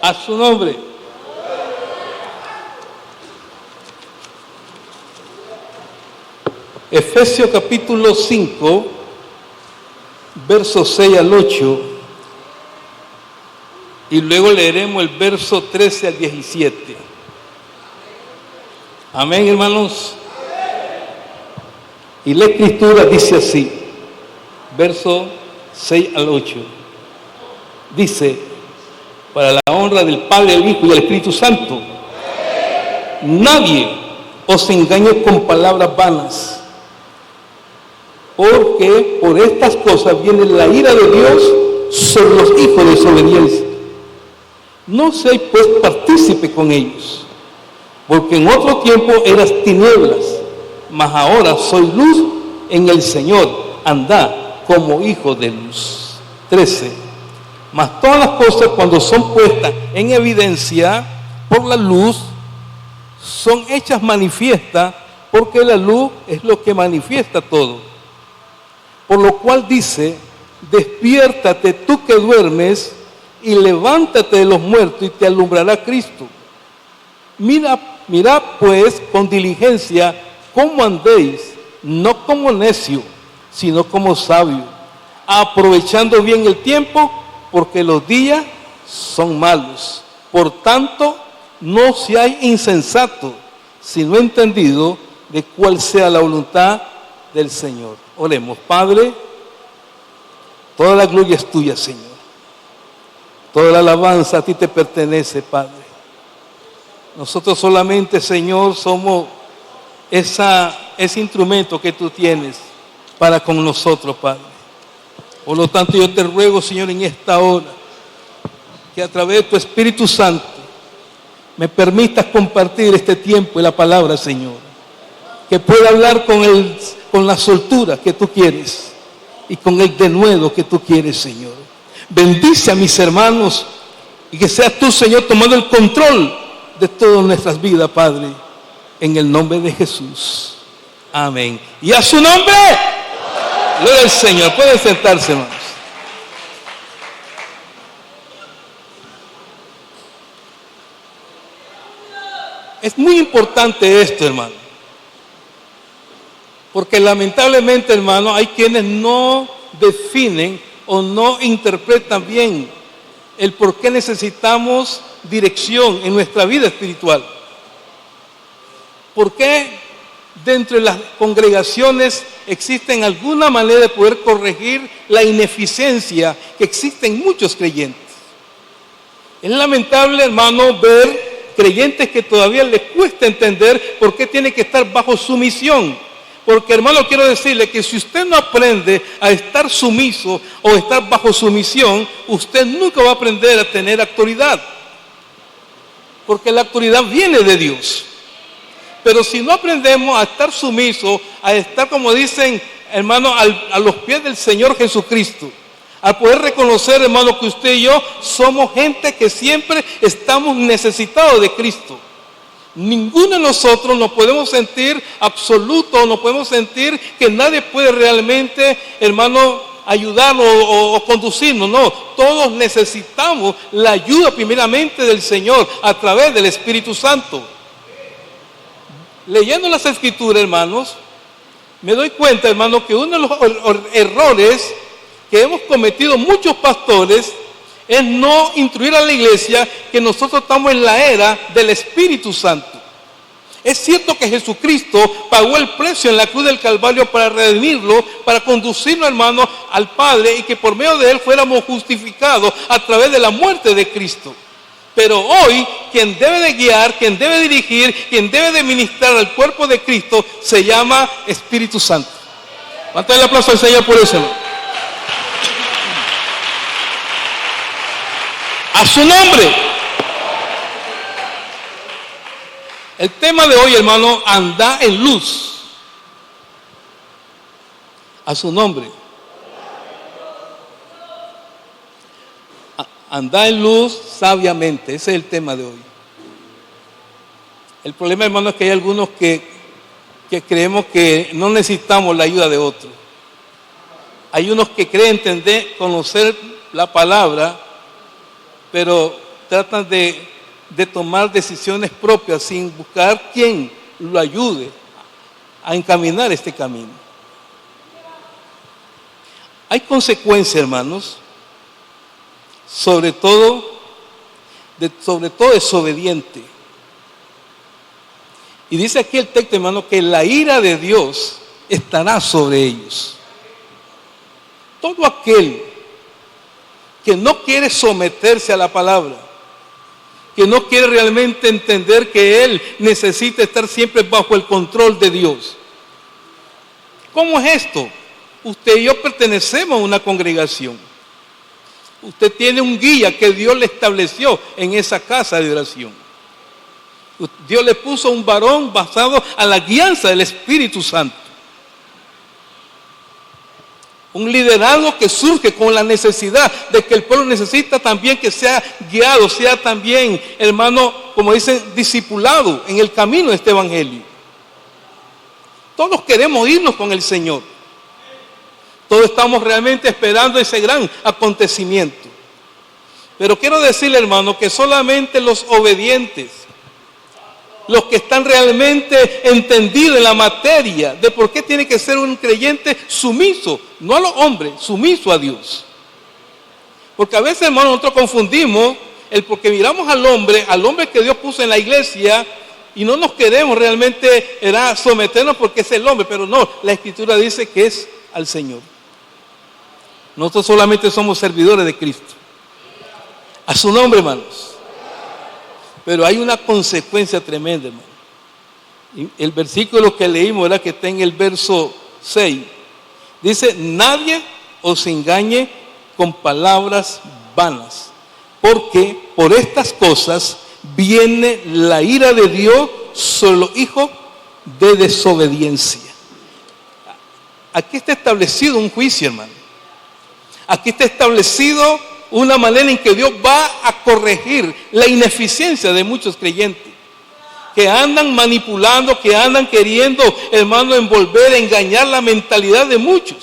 A su nombre. Efesios capítulo 5, versos 6 al 8, y luego leeremos el verso 13 al 17. Amén, hermanos. Y la escritura dice así, verso 6 al 8. Dice, para la honra del Padre, del Hijo y del Espíritu Santo, nadie os engañe con palabras vanas, porque por estas cosas viene la ira de Dios sobre los hijos de desobediencia. No seáis pues partícipe con ellos, porque en otro tiempo eras tinieblas, mas ahora soy luz en el Señor. Andad como hijos de luz. 13. Mas todas las cosas, cuando son puestas en evidencia por la luz, son hechas manifiestas, porque la luz es lo que manifiesta todo. Por lo cual dice, despiértate tú que duermes, y levántate de los muertos, y te alumbrará Cristo. Mirad pues con diligencia cómo andéis, no como necios, sino como sabios, aprovechando bien el tiempo, porque los días son malos. Por tanto, no seáis insensatos, sino entendidos de cuál sea la voluntad del Señor. Oremos. Padre, toda la gloria es tuya, Señor. Toda la alabanza a ti te pertenece, Padre. Nosotros solamente, Señor, somos ese instrumento que tú tienes para con nosotros, Padre. Por lo tanto, yo te ruego, Señor, en esta hora, que a través de tu Espíritu Santo me permitas compartir este tiempo y la palabra, Señor. Que pueda hablar con la soltura que tú quieres y con el denuedo que tú quieres, Señor. Bendice a mis hermanos y que seas tú, Señor, tomando el control de todas nuestras vidas, Padre, en el nombre de Jesús. Amén. Y a su nombre, gloria al Señor. Pueden sentarse, hermanos. Es muy importante esto, hermano, porque lamentablemente, hermano, hay quienes no definen o no interpretan bien el por qué necesitamos dirección en nuestra vida espiritual. ¿Por qué dentro de las congregaciones existen alguna manera de poder corregir la ineficiencia que existe en muchos creyentes? Es lamentable, hermano, ver creyentes que todavía les cuesta entender por qué tienen que estar bajo sumisión. Porque, hermano, quiero decirle que si usted no aprende a estar sumiso o estar bajo sumisión, usted nunca va a aprender a tener autoridad. Porque la autoridad viene de Dios. Pero si no aprendemos a estar sumisos, a estar, como dicen, hermano, a los pies del Señor Jesucristo, a poder reconocer, hermano, que usted y yo somos gente que siempre estamos necesitados de Cristo. Ninguno de nosotros nos podemos sentir absolutos, no podemos sentir que nadie puede realmente, hermano, ayudarnos o conducirnos. No, todos necesitamos la ayuda primeramente del Señor a través del Espíritu Santo. Leyendo las Escrituras, hermanos, me doy cuenta, hermano, que uno de los errores que hemos cometido muchos pastores es no instruir a la iglesia que nosotros estamos en la era del Espíritu Santo. Es cierto que Jesucristo pagó el precio en la cruz del Calvario para redimirlo, para conducirnos, hermano, al Padre, y que por medio de él fuéramos justificados a través de la muerte de Cristo. Pero hoy, quien debe de guiar, quien debe dirigir, quien debe de ministrar al cuerpo de Cristo, se llama Espíritu Santo. ¿Cuánto el aplauso al Señor por eso, hermano? A su nombre. El tema de hoy, hermano, anda en luz. A su nombre. Anda en luz sabiamente. Ese es el tema de hoy. El problema, hermano, es que hay algunos que creemos que no necesitamos la ayuda de otros. Hay unos que creen entender, conocer la palabra, pero tratan de tomar decisiones propias sin buscar quien lo ayude a encaminar este camino. Hay consecuencias, hermanos, sobre todo desobediente. Y dice aquí el texto, hermano, que la ira de Dios estará sobre ellos. Todo aquel que no quiere someterse a la palabra, que no quiere realmente entender que él necesita estar siempre bajo el control de Dios. ¿Cómo es esto? Usted y yo pertenecemos a una congregación. Usted tiene un guía que Dios le estableció en esa casa de oración. Dios le puso un varón basado a la guianza del Espíritu Santo. Un liderazgo que surge con la necesidad de que el pueblo necesita también que sea guiado, sea también, hermano, como dicen, discipulado en el camino de este evangelio. Todos queremos irnos con el Señor. Todos estamos realmente esperando ese gran acontecimiento. Pero quiero decirle, hermano, que solamente los obedientes, los que están realmente entendidos en la materia de por qué tiene que ser un creyente sumiso, no a los hombres, sumiso a Dios. Porque a veces, hermano, nosotros confundimos porque miramos al hombre que Dios puso en la iglesia, y no nos queremos realmente someternos porque es el hombre, pero no, la Escritura dice que es al Señor. Nosotros solamente somos servidores de Cristo. A su nombre, hermanos. Pero hay una consecuencia tremenda, hermano. Y el versículo que leímos, ¿verdad?, que está en el verso 6. Dice, nadie os engañe con palabras vanas, porque por estas cosas viene la ira de Dios sobre los hijos de desobediencia. Aquí está establecido un juicio, hermano. Aquí está establecido una manera en que Dios va a corregir la ineficiencia de muchos creyentes que andan manipulando, que andan queriendo, hermano, envolver, engañar la mentalidad de muchos,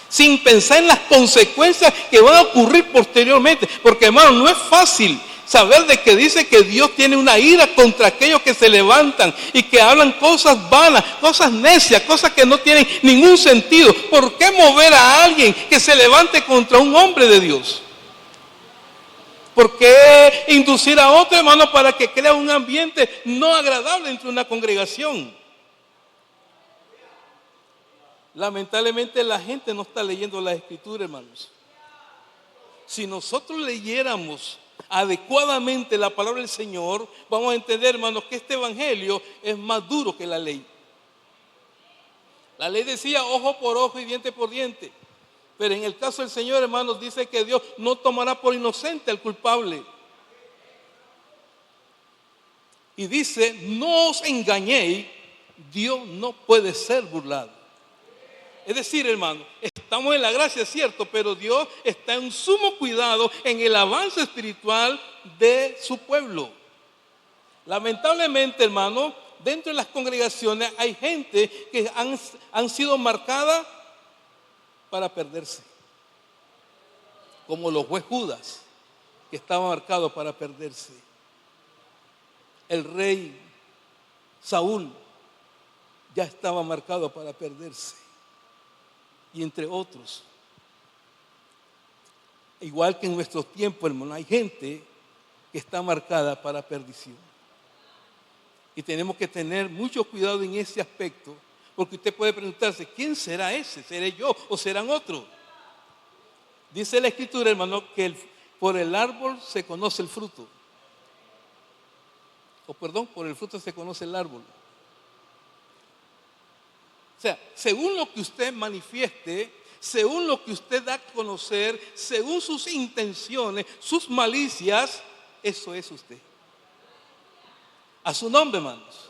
sin pensar en las consecuencias que van a ocurrir posteriormente. Porque, hermano, no es fácil saber de que dice que Dios tiene una ira contra aquellos que se levantan y que hablan cosas vanas, cosas necias, cosas que no tienen ningún sentido. ¿Por qué mover a alguien que se levante contra un hombre de Dios? ¿Por qué inducir a otro, hermano, para que crea un ambiente no agradable entre una congregación? Lamentablemente la gente no está leyendo la Escritura, hermanos. Si nosotros leyéramos adecuadamente la palabra del Señor, vamos a entender, hermanos, que este evangelio es más duro que la ley. La ley decía ojo por ojo y diente por diente, pero en el caso del Señor, hermanos, dice que Dios no tomará por inocente al culpable. Y dice, no os engañéis, Dios no puede ser burlado. Es decir, hermano, estamos en la gracia, es cierto, pero Dios está en sumo cuidado en el avance espiritual de su pueblo. Lamentablemente, hermano, dentro de las congregaciones hay gente que han sido marcadas para perderse. Como los juez Judas, que estaba marcado para perderse. El rey Saúl ya estaba marcado para perderse. Y entre otros. Igual que en nuestros tiempos, hermano, hay gente que está marcada para perdición. Y tenemos que tener mucho cuidado en ese aspecto, porque usted puede preguntarse, ¿quién será ese? ¿Seré yo o serán otros? Dice la Escritura, hermano, que por el árbol se conoce el fruto. Por el fruto se conoce el árbol. O sea, según lo que usted manifieste, según lo que usted da a conocer, según sus intenciones, sus malicias, eso es usted. A su nombre, hermanos.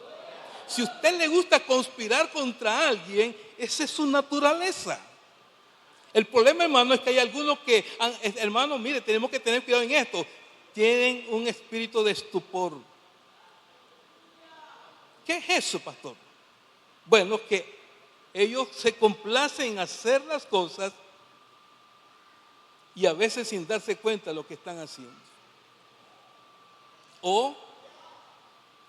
Si a usted le gusta conspirar contra alguien, esa es su naturaleza. El problema, hermano, es que hay algunos que, hermano, mire, tenemos que tener cuidado en esto. Tienen un espíritu de estupor. ¿Qué es eso, pastor? Bueno, que ellos se complacen en hacer las cosas y a veces sin darse cuenta de lo que están haciendo. o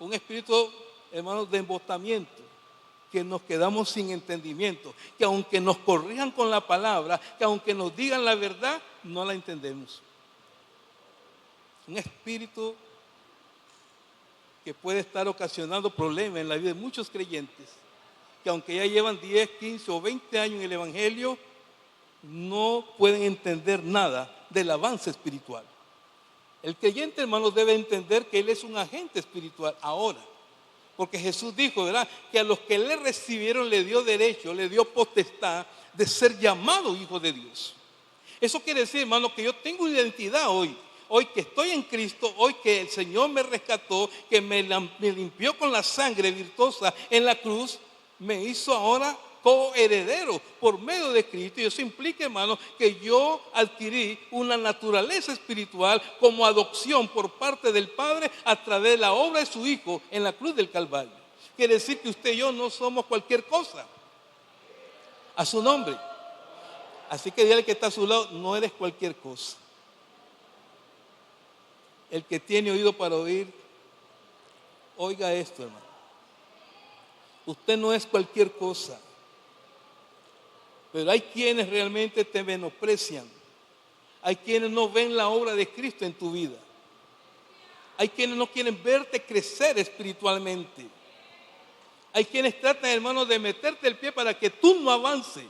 un espíritu, hermanos, de embotamiento, que nos quedamos sin entendimiento, que aunque nos corrijan con la palabra, que aunque nos digan la verdad, no la entendemos. Un espíritu que puede estar ocasionando problemas en la vida de muchos creyentes, que aunque ya llevan 10, 15 o 20 años en el Evangelio, no pueden entender nada del avance espiritual. El creyente, hermanos, debe entender que él es un agente espiritual ahora. Porque Jesús dijo, ¿verdad?, que a los que le recibieron le dio derecho, le dio potestad de ser llamados hijos de Dios. Eso quiere decir, hermano, que yo tengo identidad hoy. Hoy que estoy en Cristo, hoy que el Señor me rescató, que me limpió con la sangre virtuosa en la cruz, me hizo ahora coheredero por medio de Cristo. Y eso implica, hermano, que yo adquirí una naturaleza espiritual como adopción por parte del Padre a través de la obra de su Hijo en la cruz del Calvario. Quiere decir que usted y yo no somos cualquier cosa. A su nombre. Así que dígale que está a su lado, no eres cualquier cosa. El que tiene oído para oír, oiga esto, hermano. Usted no es cualquier cosa. Pero hay quienes realmente te menosprecian. Hay quienes no ven la obra de Cristo en tu vida. Hay quienes no quieren verte crecer espiritualmente. Hay quienes tratan, hermano, de meterte el pie para que tú no avances.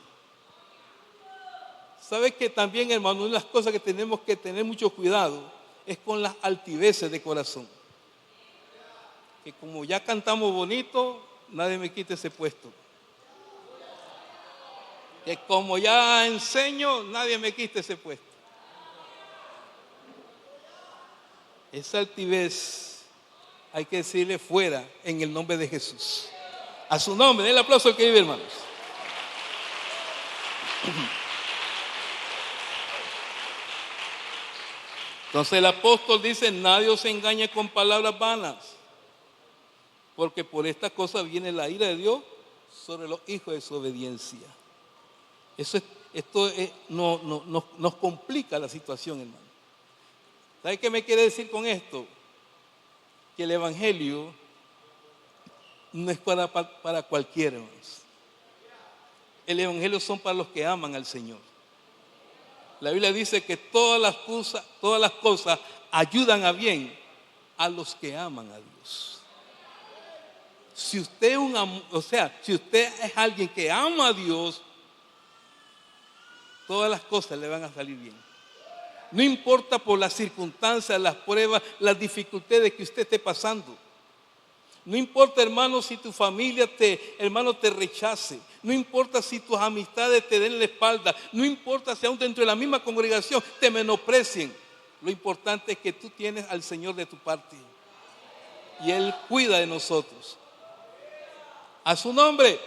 ¿Sabes que también, hermano, una de las cosas que tenemos que tener mucho cuidado es con las altiveces de corazón? Que como ya cantamos bonito, nadie me quite ese puesto. Que como ya enseño, nadie me quite ese puesto. Esa altivez hay que decirle fuera en el nombre de Jesús. A su nombre, den el aplauso al que vive, hermanos. Entonces el apóstol dice, nadie os engañe con palabras vanas, porque por esta cosa viene la ira de Dios sobre los hijos de desobediencia. Esto nos complica la situación, hermano. ¿Sabe qué me quiere decir con esto? Que el Evangelio no es para cualquiera, hermanos. El Evangelio son para los que aman al Señor. La Biblia dice que todas las cosas ayudan a bien a los que aman a Dios. Si usted si usted es alguien que ama a Dios, todas las cosas le van a salir bien. No importa por las circunstancias, las pruebas, las dificultades que usted esté pasando. No importa, hermano, si tu familia te rechace. No importa si tus amistades te den la espalda. No importa si aún dentro de la misma congregación te menosprecien. Lo importante es que tú tienes al Señor de tu parte. Y Él cuida de nosotros. A su nombre.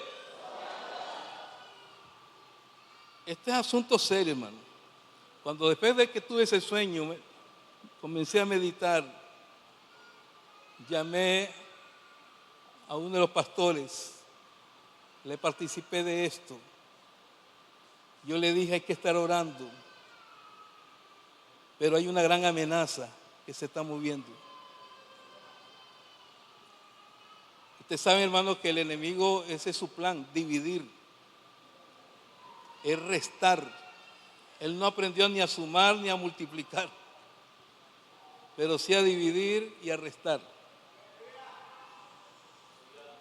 Este es asunto serio, hermano. Cuando después de que tuve ese sueño, comencé a meditar, llamé a uno de los pastores, le participé de esto. Yo le dije, hay que estar orando, pero hay una gran amenaza que se está moviendo. Usted sabe, hermano, que el enemigo, ese es su plan, dividir, es restar. Él no aprendió ni a sumar ni a multiplicar, pero sí a dividir y a restar.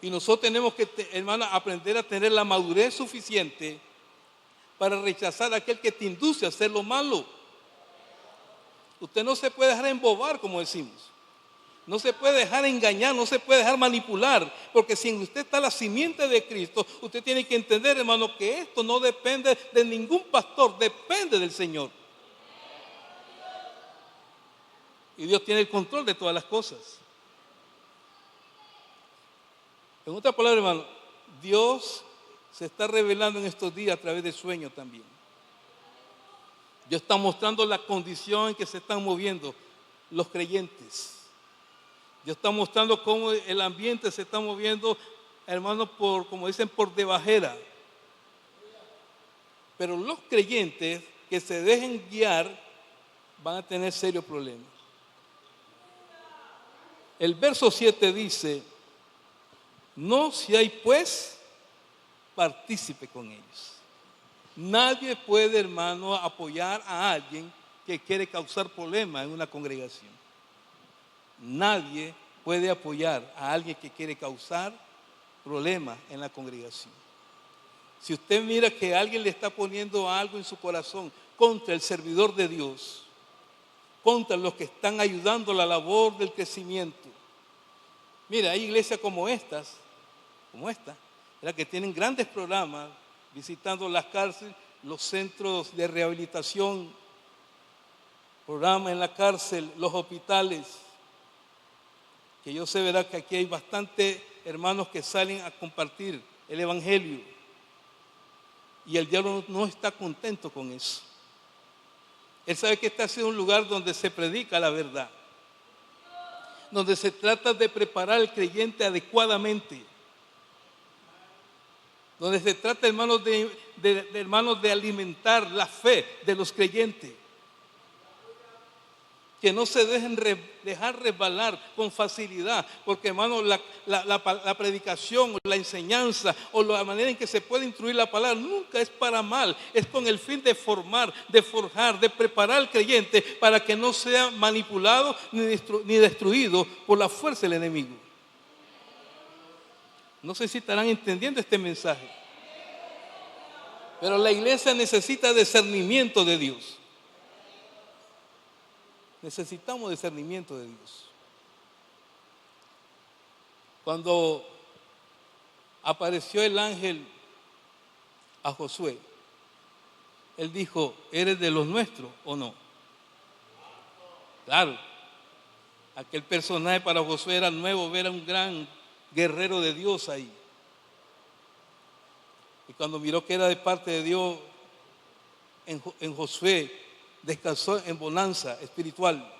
Y nosotros tenemos que, hermano, aprender a tener la madurez suficiente para rechazar a aquel que te induce a hacer lo malo. Usted no se puede dejar embobar, como decimos. No se puede dejar engañar, no se puede dejar manipular, porque si en usted está la simiente de Cristo, usted tiene que entender, hermano, que esto no depende de ningún pastor, depende del Señor. Y Dios tiene el control de todas las cosas. En otras palabras, hermano, Dios se está revelando en estos días a través de sueños también. Dios está mostrando la condición en que se están moviendo los creyentes. Dios está mostrando cómo el ambiente se está moviendo, hermano, como dicen, por debajera. Pero los creyentes que se dejen guiar van a tener serios problemas. El verso 7 dice, no seáis pues partícipe con ellos. Nadie puede, hermano, apoyar a alguien que quiere causar problemas en una congregación. Nadie puede apoyar a alguien que quiere causar problemas en la congregación. Si usted mira que alguien le está poniendo algo en su corazón contra el servidor de Dios, contra los que están ayudando a la labor del crecimiento. Mira, hay iglesias como esta, que tienen grandes programas visitando las cárceles, los centros de rehabilitación, programas en la cárcel, los hospitales. Que yo sé, ¿verdad?, que aquí hay bastantes hermanos que salen a compartir el evangelio. Y el diablo no está contento con eso. Él sabe que este ha sido un lugar donde se predica la verdad, donde se trata de preparar al creyente adecuadamente, donde se trata, hermanos, de alimentar la fe de los creyentes, que no se dejen dejar resbalar con facilidad, porque, hermano, la predicación o la enseñanza o la manera en que se puede instruir la palabra nunca es para mal, es con el fin de formar, de forjar, de preparar al creyente para que no sea manipulado ni destruido por la fuerza del enemigo. No sé si estarán entendiendo este mensaje, pero la iglesia necesita discernimiento de Dios. Necesitamos discernimiento de Dios. Cuando apareció el ángel a Josué, él dijo, ¿eres de los nuestros o no? Claro, aquel personaje para Josué era nuevo, era un gran guerrero de Dios ahí. Y cuando miró que era de parte de Dios, en Josué descansó en bonanza espiritual.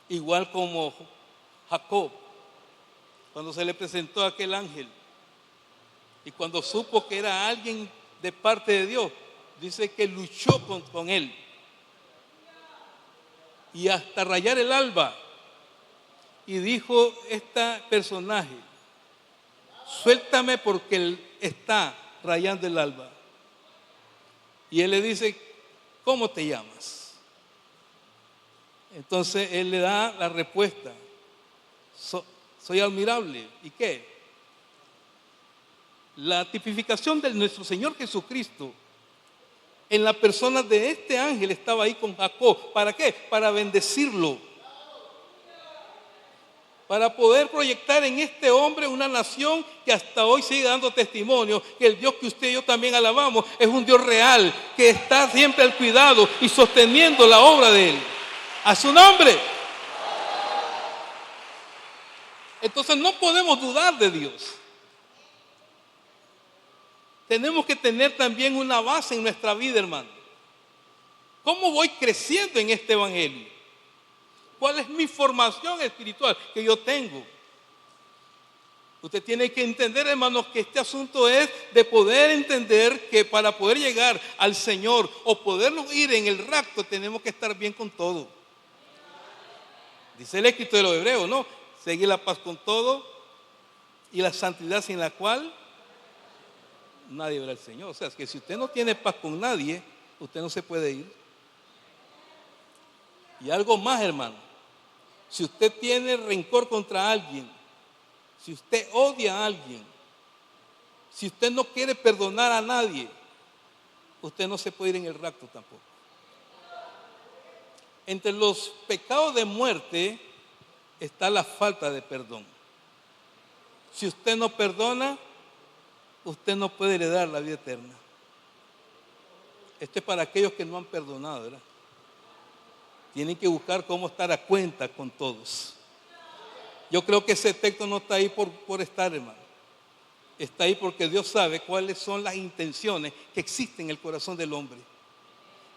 Igual como Jacob, cuando se le presentó a aquel ángel y cuando supo que era alguien de parte de Dios, dice que luchó con él y hasta rayar el alba. Y dijo este personaje, suéltame porque él está rayando el alba. Y él le dice, ¿cómo te llamas? Entonces él le da la respuesta, soy admirable. ¿Y qué? La tipificación de nuestro Señor Jesucristo en la persona de este ángel estaba ahí con Jacob. ¿Para qué? Para bendecirlo. Para poder proyectar en este hombre una nación que hasta hoy sigue dando testimonio que el Dios que usted y yo también alabamos es un Dios real, que está siempre al cuidado y sosteniendo la obra de Él. A su nombre. Entonces no podemos dudar de Dios. Tenemos que tener también una base en nuestra vida, hermano. ¿Cómo voy creciendo en este evangelio? ¿Cuál es mi formación espiritual que yo tengo? Usted tiene que entender, hermanos, que este asunto es de poder entender que para poder llegar al Señor o podernos ir en el rapto tenemos que estar bien con todo. Dice el escrito de los Hebreos, ¿no? Seguir la paz con todo y la santidad sin la cual nadie verá al Señor. O sea, es que si usted no tiene paz con nadie, usted no se puede ir. Y algo más, hermano. Si usted tiene rencor contra alguien, si usted odia a alguien, si usted no quiere perdonar a nadie, usted no se puede ir en el rapto tampoco. Entre los pecados de muerte está la falta de perdón. Si usted no perdona, usted no puede heredar la vida eterna. Esto es para aquellos que no han perdonado, ¿verdad? Tienen que buscar cómo estar a cuenta con todos. Yo creo que ese texto no está ahí por estar, hermano. Está ahí porque Dios sabe cuáles son las intenciones que existen en el corazón del hombre.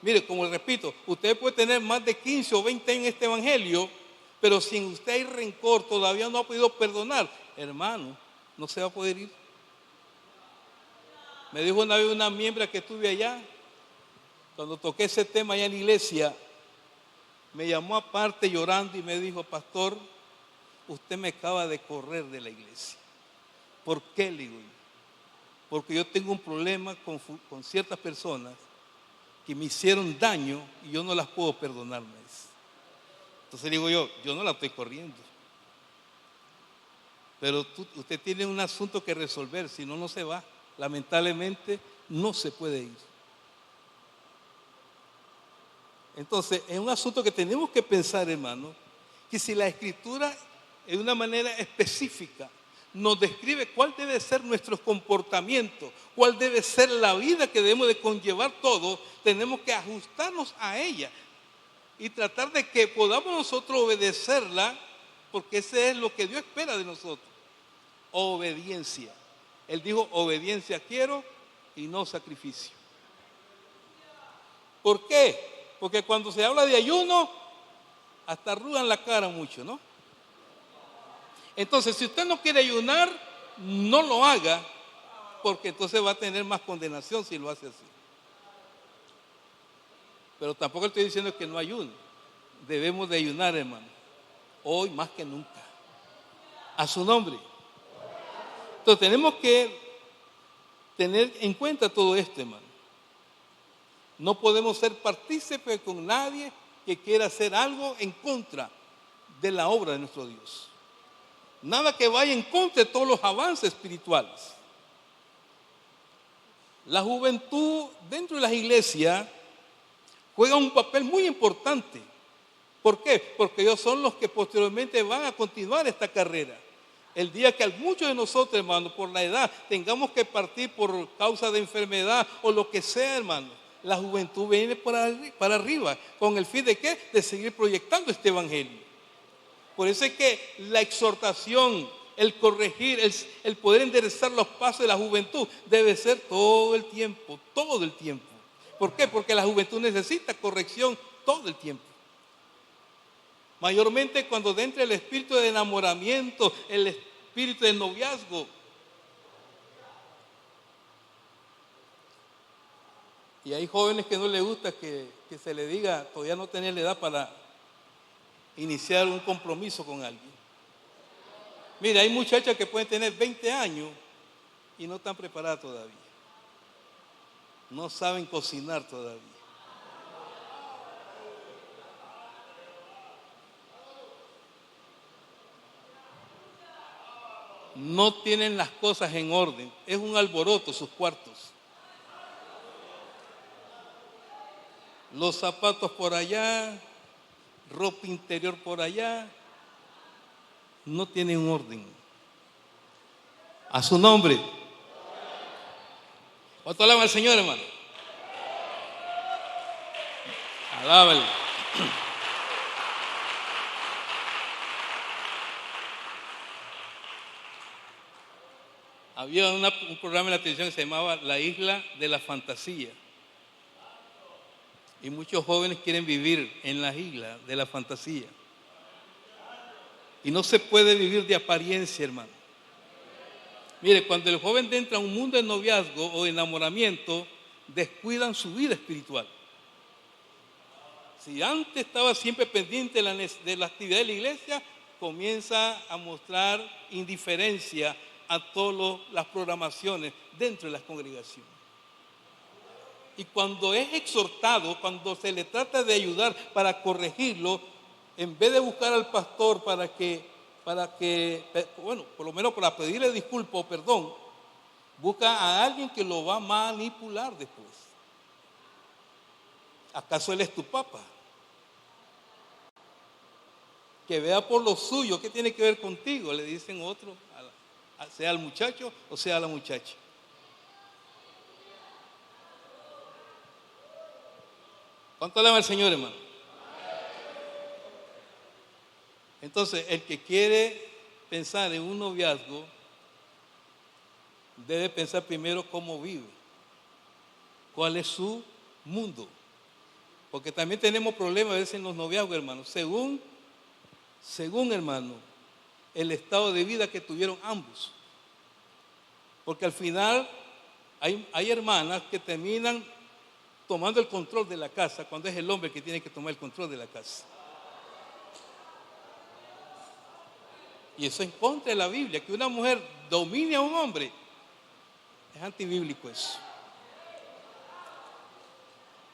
Mire, como repito, usted puede tener más de 15 o 20 años en este evangelio, pero si en usted hay rencor, todavía no ha podido perdonar, hermano, no se va a poder ir. Me dijo una vez una miembro que estuve allá, cuando toqué ese tema allá en la iglesia, me llamó aparte llorando y me dijo: pastor, usted me acaba de correr de la iglesia. ¿Por qué? Le digo yo. Porque yo tengo un problema con ciertas personas que me hicieron daño y yo no las puedo perdonar más. Entonces le digo yo no la estoy corriendo. Pero usted tiene un asunto que resolver, si no, no se va. Lamentablemente no se puede ir. Entonces, es un asunto que tenemos que pensar, hermano, que si la Escritura, de una manera específica, nos describe cuál debe ser nuestro comportamiento, cuál debe ser la vida que debemos de conllevar todos, tenemos que ajustarnos a ella y tratar de que podamos nosotros obedecerla, porque ese es lo que Dios espera de nosotros. Obediencia. Él dijo: obediencia quiero y no sacrificio. ¿Por qué? Porque cuando se habla de ayuno, hasta arrugan la cara mucho, ¿no? Entonces, si usted no quiere ayunar, no lo haga, porque entonces va a tener más condenación si lo hace así. Pero tampoco estoy diciendo que no ayune. Debemos de ayunar, hermano, hoy más que nunca. A su nombre. Entonces tenemos que tener en cuenta todo esto, hermano. No podemos ser partícipes con nadie que quiera hacer algo en contra de la obra de nuestro Dios. Nada que vaya en contra de todos los avances espirituales. La juventud dentro de las iglesias juega un papel muy importante. ¿Por qué? Porque ellos son los que posteriormente van a continuar esta carrera. El día que muchos de nosotros, hermano, por la edad, tengamos que partir por causa de enfermedad o lo que sea, hermano, la juventud viene para arriba. ¿Con el fin de qué? De seguir proyectando este evangelio. Por eso es que la exhortación, el corregir, el poder enderezar los pasos de la juventud debe ser todo el tiempo, todo el tiempo. ¿Por qué? Porque la juventud necesita corrección todo el tiempo. Mayormente cuando entra el espíritu de enamoramiento, el espíritu de noviazgo. Y hay jóvenes que no les gusta que se les diga todavía no tener la edad para iniciar un compromiso con alguien. Mira, hay muchachas que pueden tener 20 años y no están preparadas todavía. No saben cocinar todavía. No tienen las cosas en orden. Es un alboroto sus cuartos. Los zapatos por allá, ropa interior por allá, no tienen orden. A su nombre. ¿Cuánto alaban al Señor, hermano? Alábale. Había un programa en la televisión que se llamaba La Isla de la Fantasía. Y muchos jóvenes quieren vivir en la isla de la fantasía. Y no se puede vivir de apariencia, hermano. Mire, cuando el joven entra a un mundo de noviazgo o de enamoramiento, descuidan su vida espiritual. Si antes estaba siempre pendiente de la actividad de la iglesia, comienza a mostrar indiferencia a todas las programaciones dentro de las congregaciones. Y cuando es exhortado, cuando se le trata de ayudar para corregirlo, en vez de buscar al pastor para que, bueno, por lo menos para pedirle disculpas o perdón, busca a alguien que lo va a manipular después. ¿Acaso él es tu papá? Que vea por lo suyo, ¿qué tiene que ver contigo? Le dicen otro, sea al muchacho o sea a la muchacha. ¿Cuánto alaba al Señor, hermano? Entonces, el que quiere pensar en un noviazgo, debe pensar primero cómo vive, cuál es su mundo. Porque también tenemos problemas a veces en los noviazgos, hermano, según hermano, el estado de vida que tuvieron ambos. Porque al final hay hermanas que terminan tomando el control de la casa cuando es el hombre que tiene que tomar el control de la casa. Y eso en contra de la Biblia, que una mujer domine a un hombre, es antibíblico eso.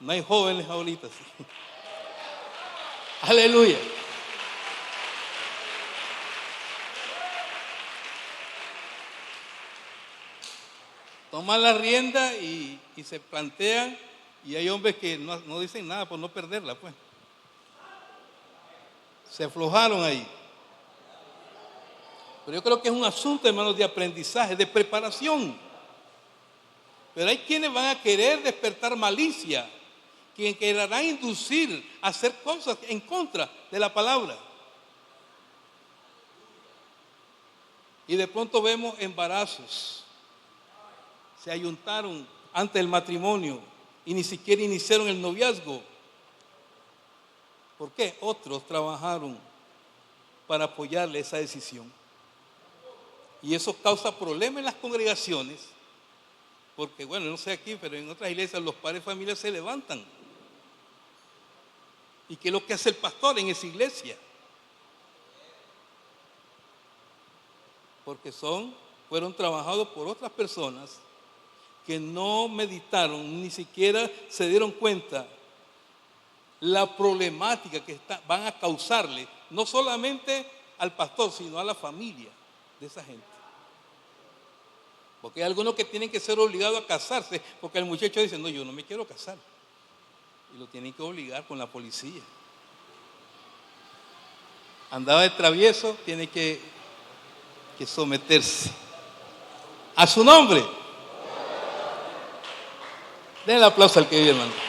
No hay jóvenes ahorita, sí. Aleluya. Toman la rienda y se plantean, y hay hombres que no dicen nada por no perderla, pues. Se aflojaron ahí. Pero yo creo que es un asunto, hermanos, de aprendizaje, de preparación. Pero hay quienes van a querer despertar malicia, quienes querrán inducir a hacer cosas en contra de la palabra. Y de pronto vemos embarazos. Se ayuntaron antes del matrimonio y ni siquiera iniciaron el noviazgo. ¿Por qué? Otros trabajaron para apoyarle esa decisión. Y eso causa problemas en las congregaciones, porque bueno, no sé aquí, pero en otras iglesias los padres de familia se levantan. ¿Y qué es lo que hace el pastor en esa iglesia? Porque fueron trabajados por otras personas que no meditaron, ni siquiera se dieron cuenta la problemática que van a causarle, no solamente al pastor, sino a la familia de esa gente. Porque hay algunos que tienen que ser obligados a casarse, porque el muchacho dice, no, yo no me quiero casar. Y lo tienen que obligar con la policía. Andaba de travieso, tiene que someterse a su nombre. Den el aplauso al que vive, hermano.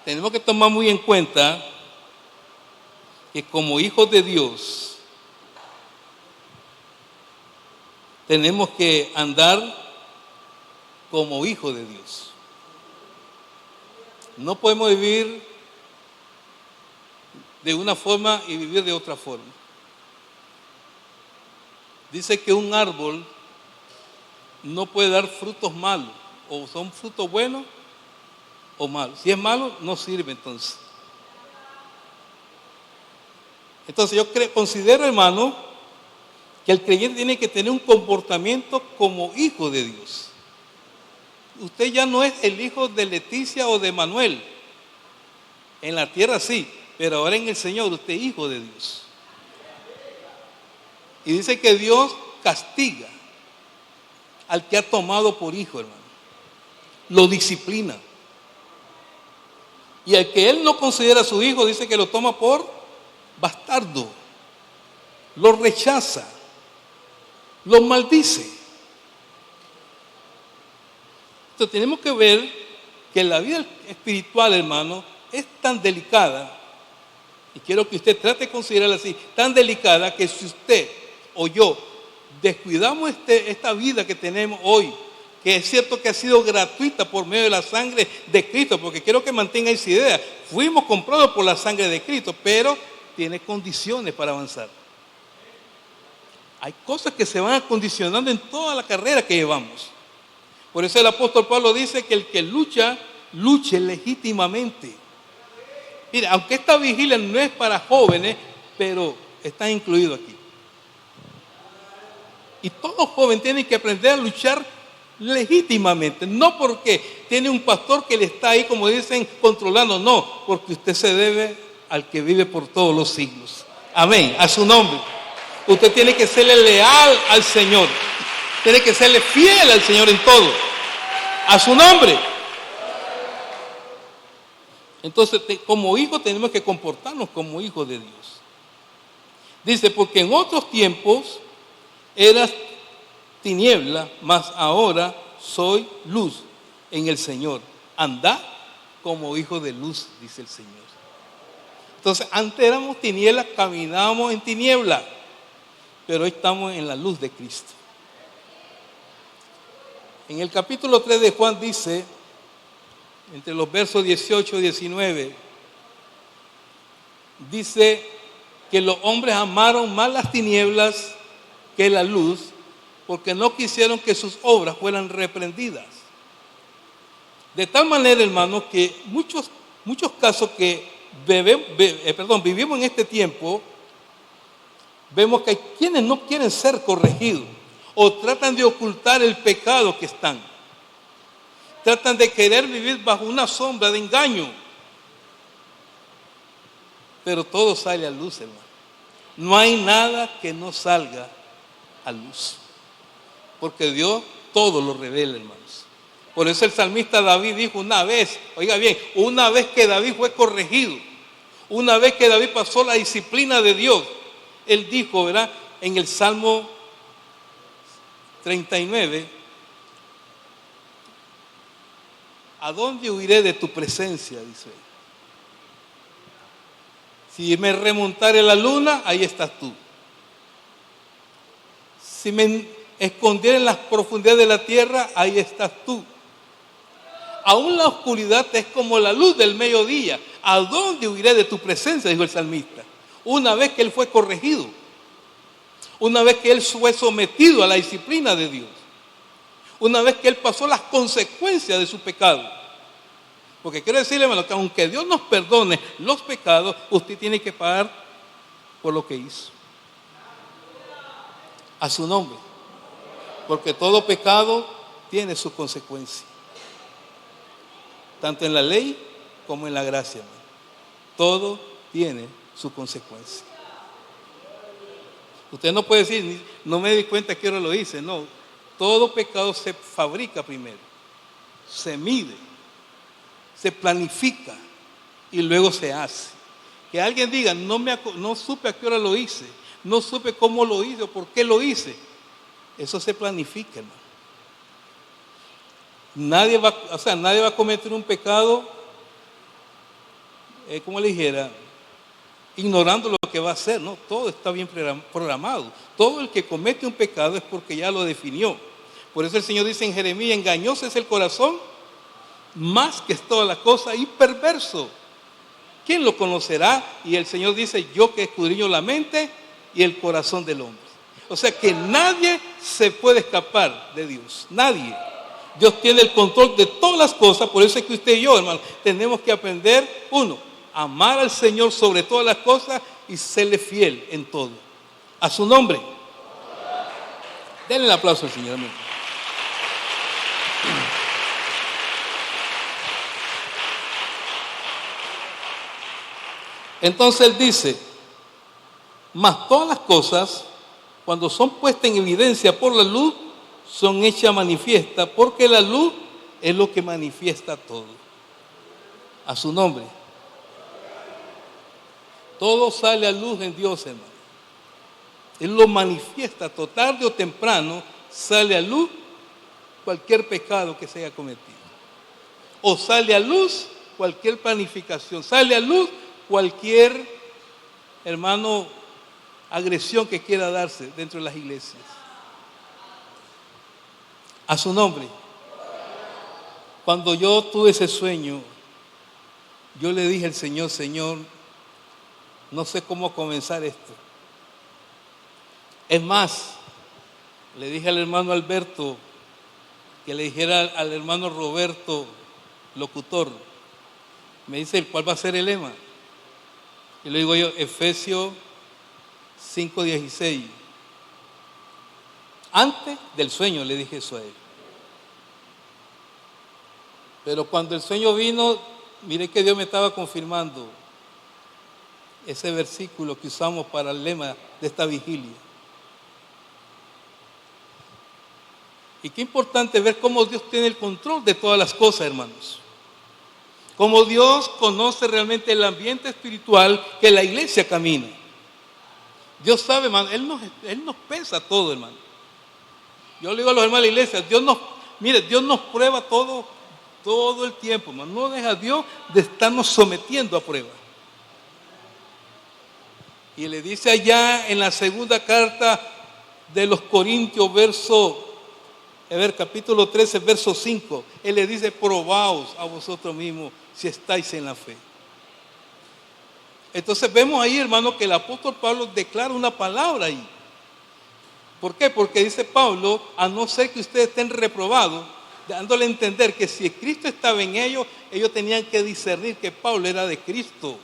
Tenemos que tomar muy en cuenta que como hijos de Dios tenemos que andar como hijos de Dios. No podemos vivir de una forma y vivir de otra forma. Dice que un árbol no puede dar frutos malos, o son frutos buenos o malos. Si es malo, no sirve entonces. Entonces yo considero, hermano, que el creyente tiene que tener un comportamiento como hijo de Dios. Usted ya no es el hijo de Leticia o de Manuel. En la tierra sí, pero ahora en el Señor usted es hijo de Dios. Y dice que Dios castiga al que ha tomado por hijo, hermano. Lo disciplina. Y al que él no considera su hijo, dice que lo toma por bastardo. Lo rechaza. Lo maldice. Entonces tenemos que ver que la vida espiritual, hermano, es tan delicada, y quiero que usted trate de considerarla así, tan delicada que si usted o yo descuidamos esta vida que tenemos hoy, que es cierto que ha sido gratuita por medio de la sangre de Cristo, porque quiero que mantenga esa idea, fuimos comprados por la sangre de Cristo, pero tiene condiciones para avanzar. Hay cosas que se van acondicionando en toda la carrera que llevamos. Por eso el apóstol Pablo dice que el que lucha, luche legítimamente. Mira, aunque esta vigilia no es para jóvenes, pero está incluido aquí. Y todo joven tiene que aprender a luchar legítimamente, no porque tiene un pastor que le está ahí, como dicen, controlando, no, porque usted se debe al que vive por todos los siglos. Amén, a su nombre. Usted tiene que serle leal al Señor, tiene que serle fiel al Señor en todo, a su nombre. Entonces, como hijos tenemos que comportarnos como hijos de Dios. Dice, porque en otros tiempos eras tiniebla, mas ahora soy luz en el Señor. Andad como hijos de luz, dice el Señor. Entonces, antes éramos tinieblas, caminábamos en tiniebla, pero hoy estamos en la luz de Cristo. En el capítulo 3 de Juan dice, entre los versos 18 y 19, dice que los hombres amaron más las tinieblas que la luz, porque no quisieron que sus obras fueran reprendidas. De tal manera, hermanos, que muchos casos que vivimos en este tiempo, vemos que hay quienes no quieren ser corregidos o tratan de ocultar el pecado que están. Tratan de querer vivir bajo una sombra de engaño. Pero todo sale a luz, hermano. No hay nada que no salga a luz. Porque Dios todo lo revela, hermanos. Por eso el salmista David dijo una vez, oiga bien, una vez que David fue corregido, una vez que David pasó la disciplina de Dios, él dijo, ¿verdad? En el Salmo 39, ¿a dónde huiré de tu presencia?, dice él. Si me remontare la luna, ahí estás tú. Si me escondiera en las profundidades de la tierra, ahí estás tú. Aún la oscuridad es como la luz del mediodía. ¿A dónde huiré de tu presencia?, dijo el salmista. Una vez que él fue corregido, una vez que él fue sometido a la disciplina de Dios, una vez que él pasó las consecuencias de su pecado. Porque quiero decirle, hermano, que aunque Dios nos perdone los pecados, usted tiene que pagar por lo que hizo. A su nombre. Porque todo pecado tiene su consecuencia. Tanto en la ley como en la gracia, hermano. Todo tiene su consecuencia. Usted no puede decir, no me di cuenta que ahora lo hice. No, todo pecado se fabrica primero, se mide, se planifica y luego se hace. Que alguien diga, no supe a qué hora lo hice, no supe cómo lo hice o por qué lo hice. Eso se planifica, hermano. Nadie va a cometer un pecado, como le dijera, ignorando lo que va a hacer, ¿no? Todo está bien programado. Todo el que comete un pecado es porque ya lo definió. Por eso el Señor dice en Jeremías, engañoso es el corazón, más que toda la cosa, y perverso. ¿Quién lo conocerá? Y el Señor dice, yo que escudriño la mente y el corazón del hombre. O sea que nadie se puede escapar de Dios. Nadie. Dios tiene el control de todas las cosas. Por eso es que usted y yo, hermano, tenemos que aprender, uno, amar al Señor sobre todas las cosas y serle fiel en todo. A su nombre. Denle el aplauso al Señor. Amén. Entonces él dice, mas todas las cosas, cuando son puestas en evidencia por la luz, son hechas manifiestas, porque la luz es lo que manifiesta todo. A su nombre. Todo sale a luz en Dios, hermano. Él lo manifiesta, tarde o temprano sale a luz cualquier pecado que se haya cometido. O sale a luz cualquier planificación, sale a luz cualquier, hermano, agresión que quiera darse dentro de las iglesias. A su nombre. Cuando yo tuve ese sueño, yo le dije al Señor, Señor, no sé cómo comenzar esto. Es más, le dije al hermano Alberto que le dijera al hermano Roberto, locutor, me dice, ¿cuál va a ser el lema? Y le digo yo, Efesios 5:16. Antes del sueño le dije eso a él. Pero cuando el sueño vino, miré que Dios me estaba confirmando ese versículo que usamos para el lema de esta vigilia. Y qué importante ver cómo Dios tiene el control de todas las cosas, hermanos. Cómo Dios conoce realmente el ambiente espiritual que la iglesia camina. Dios sabe, hermano, Él nos pesa todo, hermano. Yo le digo a los hermanos de la iglesia, Dios nos prueba todo el tiempo, hermano. No deja a Dios de estarnos sometiendo a prueba. Y le dice allá en la segunda carta de los Corintios, capítulo 13, verso 5, Él le dice, probaos a vosotros mismos si estáis en la fe. Entonces vemos ahí, hermano, que el apóstol Pablo declara una palabra ahí. ¿Por qué? Porque dice Pablo, a no ser que ustedes estén reprobados, dándole a entender que si Cristo estaba en ellos, ellos tenían que discernir que Pablo era de Cristo.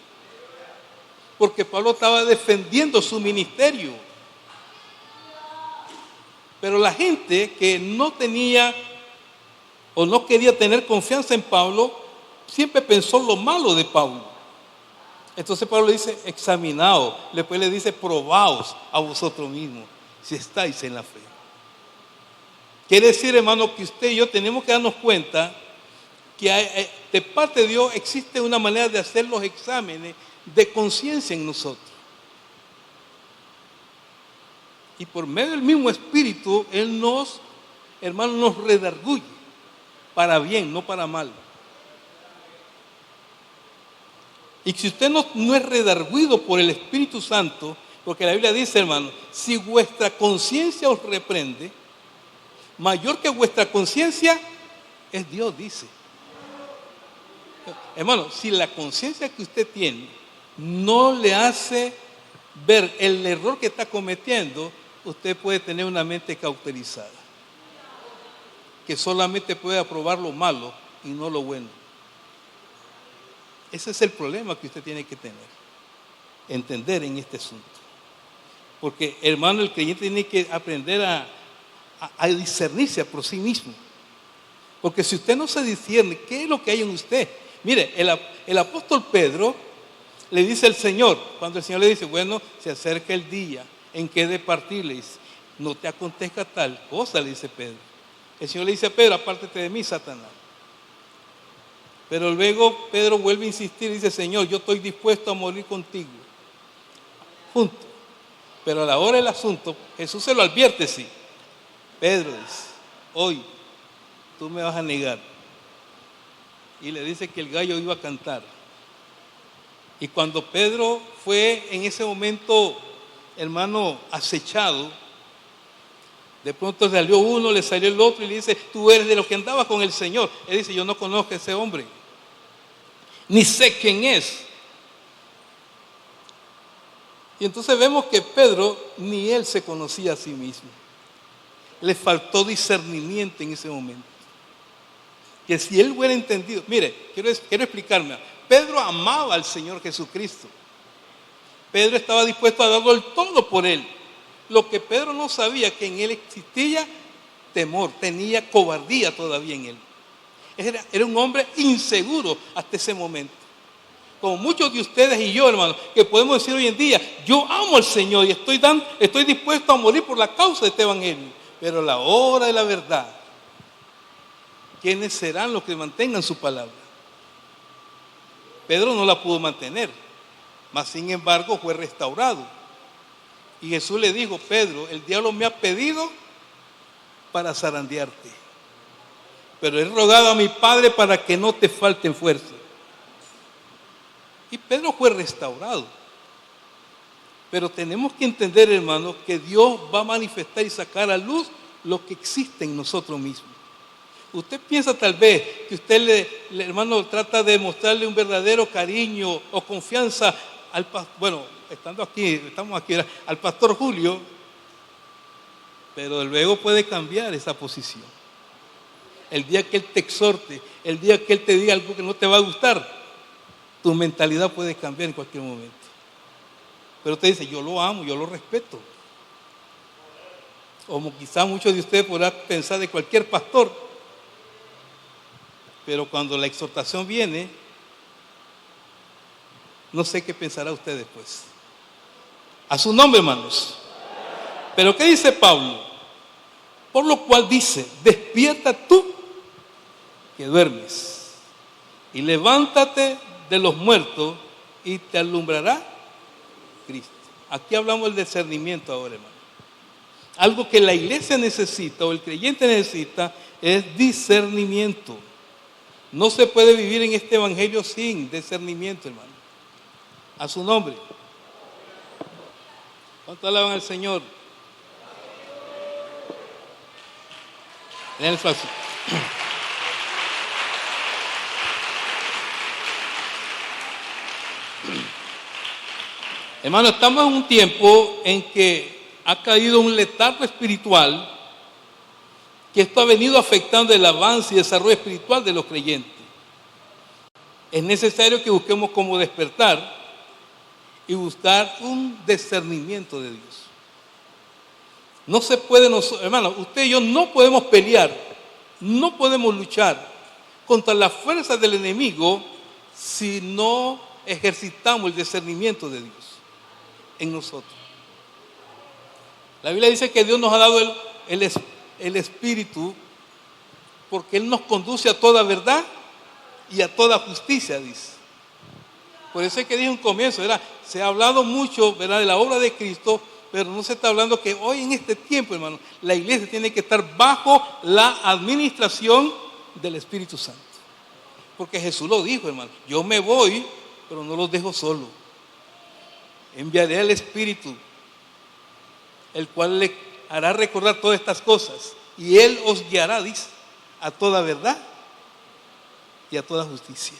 Porque Pablo estaba defendiendo su ministerio. Pero la gente que no tenía o no quería tener confianza en Pablo, siempre pensó lo malo de Pablo. Entonces Pablo dice, examinaos. Después le dice, probaos a vosotros mismos si estáis en la fe. Quiere decir, hermano, que usted y yo tenemos que darnos cuenta que de parte de Dios existe una manera de hacer los exámenes de conciencia en nosotros. Y por medio del mismo Espíritu, Él nos redarguye para bien, no para mal. Y si usted no es redarguido por el Espíritu Santo, porque la Biblia dice, hermano, si vuestra conciencia os reprende, mayor que vuestra conciencia es Dios, dice. Hermano, si la conciencia que usted tiene no le hace ver el error que está cometiendo, usted puede tener una mente cauterizada, que solamente puede aprobar lo malo y no lo bueno. Ese es el problema que usted tiene que entender en este asunto. Porque, hermano, el creyente tiene que aprender a discernirse por sí mismo. Porque si usted no se discierne, ¿qué es lo que hay en usted? Mire, el apóstol Pedro le dice al Señor, cuando el Señor le dice, bueno, se acerca el día en que he de partir, le dice, no te acontezca tal cosa, le dice Pedro. El Señor le dice a Pedro, apártate de mí, Satanás. Pero luego Pedro vuelve a insistir y dice, Señor, yo estoy dispuesto a morir contigo. Punto. Pero a la hora del asunto, Jesús se lo advierte, sí. Pedro dice, hoy tú me vas a negar. Y le dice que el gallo iba a cantar. Y cuando Pedro fue en ese momento, hermano, acechado, de pronto salió uno, le salió el otro y le dice, tú eres de los que andabas con el Señor. Él dice, yo no conozco a ese hombre, ni sé quién es. Y entonces vemos que Pedro, ni él se conocía a sí mismo. Le faltó discernimiento en ese momento. Que si él hubiera entendido, mire, quiero explicarme. Pedro amaba al Señor Jesucristo. Pedro estaba dispuesto a darlo el todo por él. Lo que Pedro no sabía, que en él existía temor, tenía cobardía todavía en él. Era un hombre inseguro hasta ese momento. Como muchos de ustedes y yo, hermanos, que podemos decir hoy en día, yo amo al Señor y estoy dispuesto a morir por la causa de este evangelio. Pero a la hora de la verdad, ¿quiénes serán los que mantengan su palabra? Pedro no la pudo mantener, mas sin embargo fue restaurado. Y Jesús le dijo, Pedro, el diablo me ha pedido para zarandearte, pero he rogado a mi Padre para que no te falten fuerzas. Y Pedro fue restaurado. Pero tenemos que entender, hermanos, que Dios va a manifestar y sacar a luz lo que existe en nosotros mismos. Usted piensa tal vez que usted, hermano, trata de mostrarle un verdadero cariño o confianza al pastor, bueno, estamos aquí, al pastor Julio, pero luego puede cambiar esa posición. El día que él te exhorte, el día que él te diga algo que no te va a gustar, tu mentalidad puede cambiar en cualquier momento. Pero usted dice, yo lo amo, yo lo respeto. Como quizás muchos de ustedes podrán pensar de cualquier pastor. Pero cuando la exhortación viene, no sé qué pensará usted después. A su nombre, hermanos. Pero ¿qué dice Pablo? Por lo cual dice, despierta tú que duermes y levántate de los muertos y te alumbrará Cristo. Aquí hablamos del discernimiento ahora, hermano. Algo que la iglesia necesita o el creyente necesita es discernimiento. No se puede vivir en este evangelio sin discernimiento, hermano. A su nombre. ¿Cuánto alaban al Señor? En el fácil. Hermano, estamos en un tiempo en que ha caído un letargo espiritual que esto ha venido afectando el avance y desarrollo espiritual de los creyentes. Es necesario que busquemos cómo despertar y buscar un discernimiento de Dios. No se puede, hermanos, usted y yo no podemos pelear, no podemos luchar contra las fuerzas del enemigo si no ejercitamos el discernimiento de Dios en nosotros. La Biblia dice que Dios nos ha dado el Espíritu porque Él nos conduce a toda verdad y a toda justicia, dice. Por eso es que dije un comienzo, ¿verdad? Se ha hablado mucho, ¿verdad?, de la obra de Cristo, pero no se está hablando que hoy en este tiempo, hermano, la iglesia tiene que estar bajo la administración del Espíritu Santo. Porque Jesús lo dijo, hermano, yo me voy, pero no los dejo solo. Enviaré al Espíritu, el cual le hará recordar todas estas cosas. Y Él os guiará, dice, a toda verdad y a toda justicia.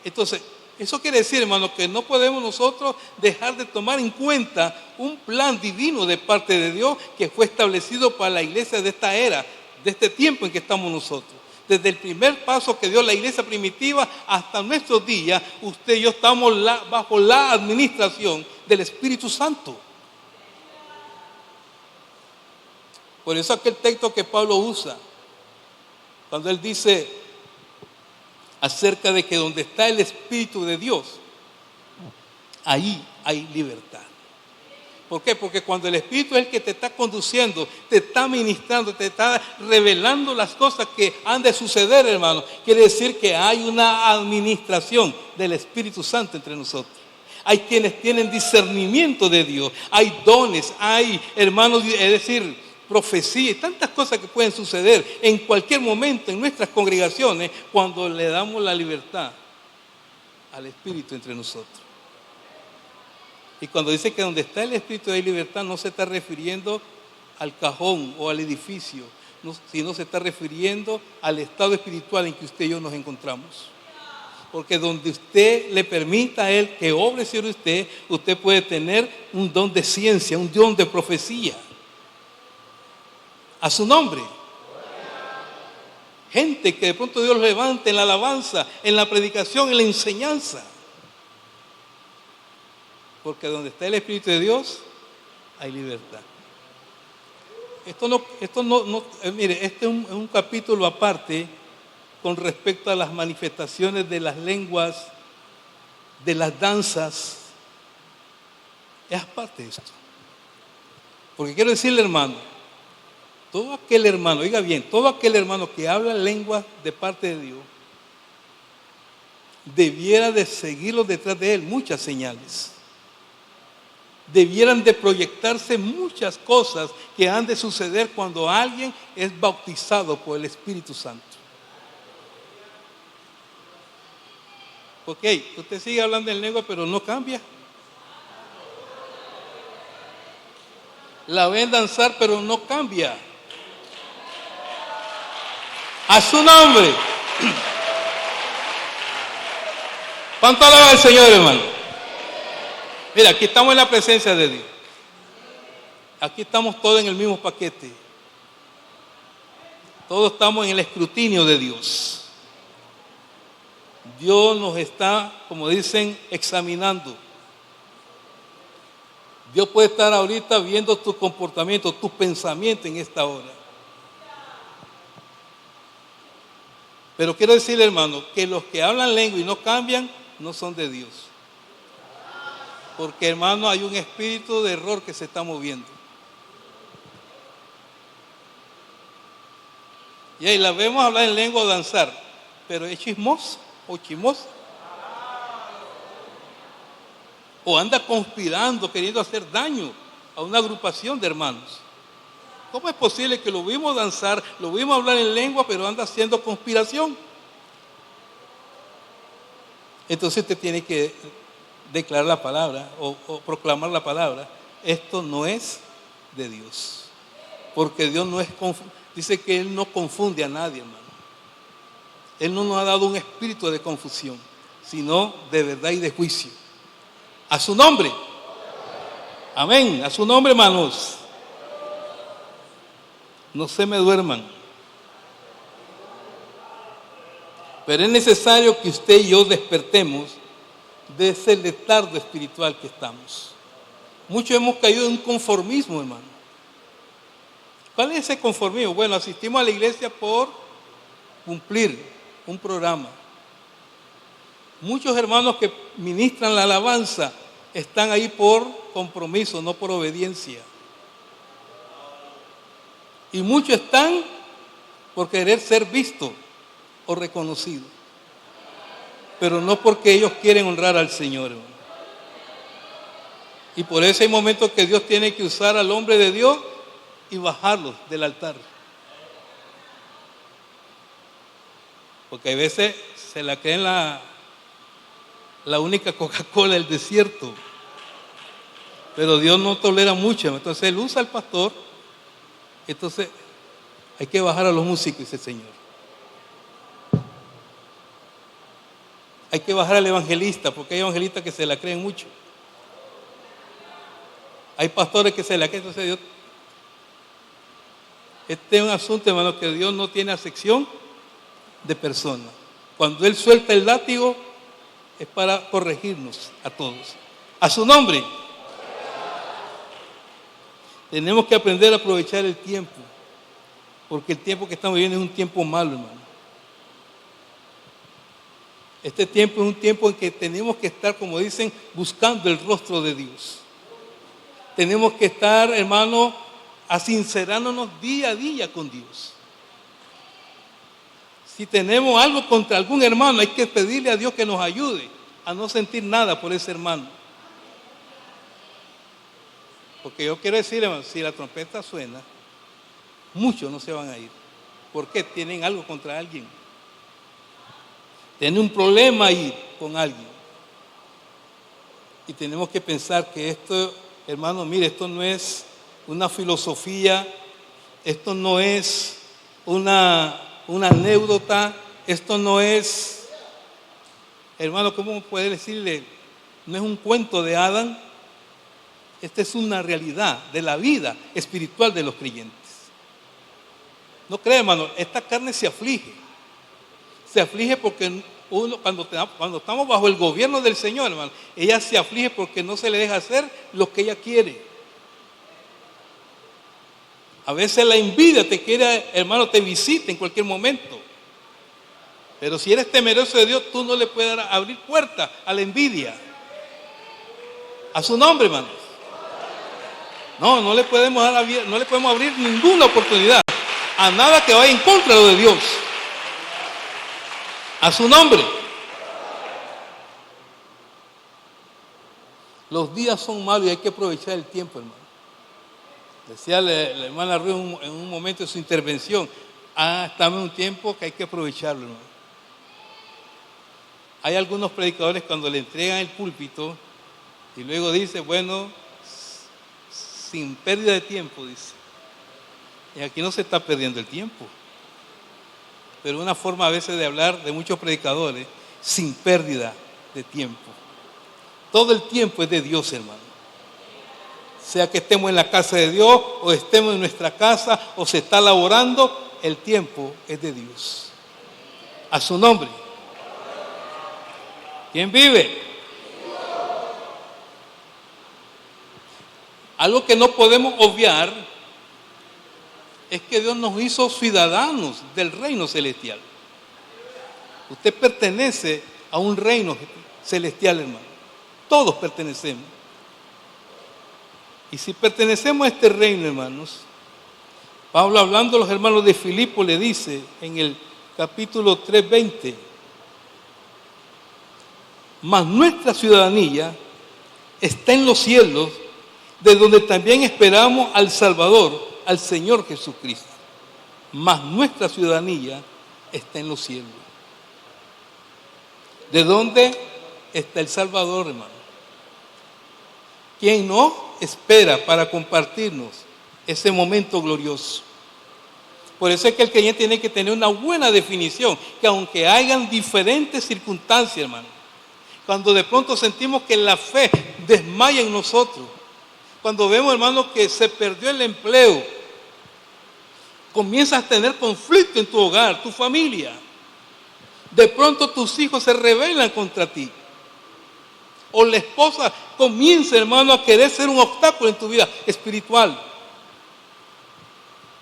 Entonces, eso quiere decir, hermano, que no podemos nosotros dejar de tomar en cuenta un plan divino de parte de Dios que fue establecido para la iglesia de esta era, de este tiempo en que estamos nosotros. Desde el primer paso que dio la iglesia primitiva hasta nuestros días, usted y yo estamos bajo la administración del Espíritu Santo. Por eso aquel texto que Pablo usa, cuando él dice acerca de que donde está el Espíritu de Dios, ahí hay libertad. ¿Por qué? Porque cuando el Espíritu es el que te está conduciendo, te está ministrando, te está revelando las cosas que han de suceder, hermano, quiere decir que hay una administración del Espíritu Santo entre nosotros. Hay quienes tienen discernimiento de Dios, hay dones, hay, hermanos, es decir, profecía y tantas cosas que pueden suceder en cualquier momento en nuestras congregaciones cuando le damos la libertad al Espíritu entre nosotros. Y cuando dice que donde está el Espíritu hay libertad, no se está refiriendo al cajón o al edificio, sino se está refiriendo al estado espiritual en que usted y yo nos encontramos. Porque donde usted le permita a Él que obre sobre usted, usted puede tener un don de ciencia, un don de profecía. A su nombre. Gente que de pronto Dios levante en la alabanza, en la predicación, en la enseñanza. Porque donde está el Espíritu de Dios, hay libertad. Mire, este es un capítulo aparte con respecto a las manifestaciones de las lenguas, de las danzas. Es aparte de esto. Porque quiero decirle, hermano, todo aquel hermano, oiga bien, todo aquel hermano que habla lenguas de parte de Dios, debiera de seguirlo detrás de él muchas señales. Debieran de proyectarse muchas cosas que han de suceder cuando alguien es bautizado por el Espíritu Santo. Ok, usted sigue hablando en lengua pero no cambia. La ven danzar pero no cambia. A su nombre. ¿Cuánto alaba al Señor, hermano? Mira, aquí estamos en la presencia de Dios. Aquí estamos todos en el mismo paquete. Todos estamos en el escrutinio de Dios. Dios nos está, como dicen, examinando. Dios puede estar ahorita viendo tu comportamiento, tu pensamiento en esta hora. Pero quiero decirle, hermano, que los que hablan lengua y no cambian, no son de Dios. Porque, hermano, hay un espíritu de error que se está moviendo. Y ahí la vemos hablar en lengua o danzar, pero es chismoso o chismosa. O anda conspirando, queriendo hacer daño a una agrupación de hermanos. ¿Cómo es posible que lo vimos danzar, lo vimos hablar en lengua, pero anda haciendo conspiración? Entonces usted tiene que declarar la palabra o proclamar la palabra. Esto no es de Dios. Porque Dios no es dice que Él no confunde a nadie, hermano. Él no nos ha dado un espíritu de confusión, sino de verdad y de juicio. A su nombre. Amén. A su nombre, hermanos. No se me duerman. Pero es necesario que usted y yo despertemos de ese letargo espiritual que estamos. Muchos hemos caído en un conformismo, hermano. ¿Cuál es ese conformismo? Bueno, asistimos a la iglesia por cumplir un programa. Muchos hermanos que ministran la alabanza están ahí por compromiso, no por obediencia. Y muchos están por querer ser vistos o reconocidos, pero no porque ellos quieren honrar al Señor, hermano. Y por eso hay momentos que Dios tiene que usar al hombre de Dios y bajarlos del altar. Porque a veces se la creen la única Coca-Cola del desierto. Pero Dios no tolera mucho. Entonces Él usa al pastor. Entonces hay que bajar a los músicos, dice el Señor. Hay que bajar al evangelista, porque hay evangelistas que se la creen mucho. Hay pastores que se la creen. Entonces Dios... Este es un asunto, hermano, que Dios no tiene acepción de personas. Cuando Él suelta el látigo, es para corregirnos a todos. A su nombre. Tenemos que aprender a aprovechar el tiempo, porque el tiempo que estamos viviendo es un tiempo malo, hermano. Este tiempo es un tiempo en que tenemos que estar, como dicen, buscando el rostro de Dios. Tenemos que estar, hermano, asincerándonos día a día con Dios. Si tenemos algo contra algún hermano, hay que pedirle a Dios que nos ayude a no sentir nada por ese hermano. Porque yo quiero decir, hermano, si la trompeta suena, muchos no se van a ir. ¿Por qué? Tienen algo contra alguien. Tienen un problema ahí con alguien. Y tenemos que pensar que esto, hermano, mire, esto no es una filosofía, esto no es una anécdota, esto no es, hermano, ¿cómo puede decirle? No es un cuento de Adán. Esta es una realidad de la vida espiritual de los creyentes. No cree, hermano, esta carne se aflige. Se aflige porque uno, cuando estamos bajo el gobierno del Señor, hermano, ella se aflige porque no se le deja hacer lo que ella quiere. A veces la envidia te quiere, hermano, te visita en cualquier momento. Pero si eres temeroso de Dios, tú no le puedes abrir puerta a la envidia. A su nombre, hermano. No le podemos abrir ninguna oportunidad a nada que vaya en contra de lo de Dios. A su nombre. Los días son malos y hay que aprovechar el tiempo, hermano. Decía la hermana Ruiz en un momento de su intervención, estamos en un tiempo que hay que aprovecharlo, hermano. Hay algunos predicadores cuando le entregan el púlpito y luego dice, bueno, sin pérdida de tiempo, dice. Y aquí no se está perdiendo el tiempo. Pero una forma a veces de hablar de muchos predicadores, sin pérdida de tiempo. Todo el tiempo es de Dios, hermano. Sea que estemos en la casa de Dios o estemos en nuestra casa o se está laborando, el tiempo es de Dios. A su nombre. ¿Quién vive? Algo que no podemos obviar es que Dios nos hizo ciudadanos del reino celestial. Usted pertenece a un reino celestial, hermano. Todos pertenecemos. Y si pertenecemos a este reino, hermanos, Pablo, hablando a los hermanos de Filipo, le dice en el capítulo 3:20, mas nuestra ciudadanía está en los cielos, de donde también esperamos al Salvador, al Señor Jesucristo. Mas nuestra ciudadanía está en los cielos. ¿De dónde está el Salvador, hermano? ¿Quién no espera para compartirnos ese momento glorioso? Por eso es que el creyente tiene que tener una buena definición, que aunque hayan diferentes circunstancias, hermano, cuando de pronto sentimos que la fe desmaya en nosotros, cuando vemos, hermano, que se perdió el empleo, comienzas a tener conflicto en tu hogar, tu familia. De pronto tus hijos se rebelan contra ti. O la esposa comienza, hermano, a querer ser un obstáculo en tu vida espiritual.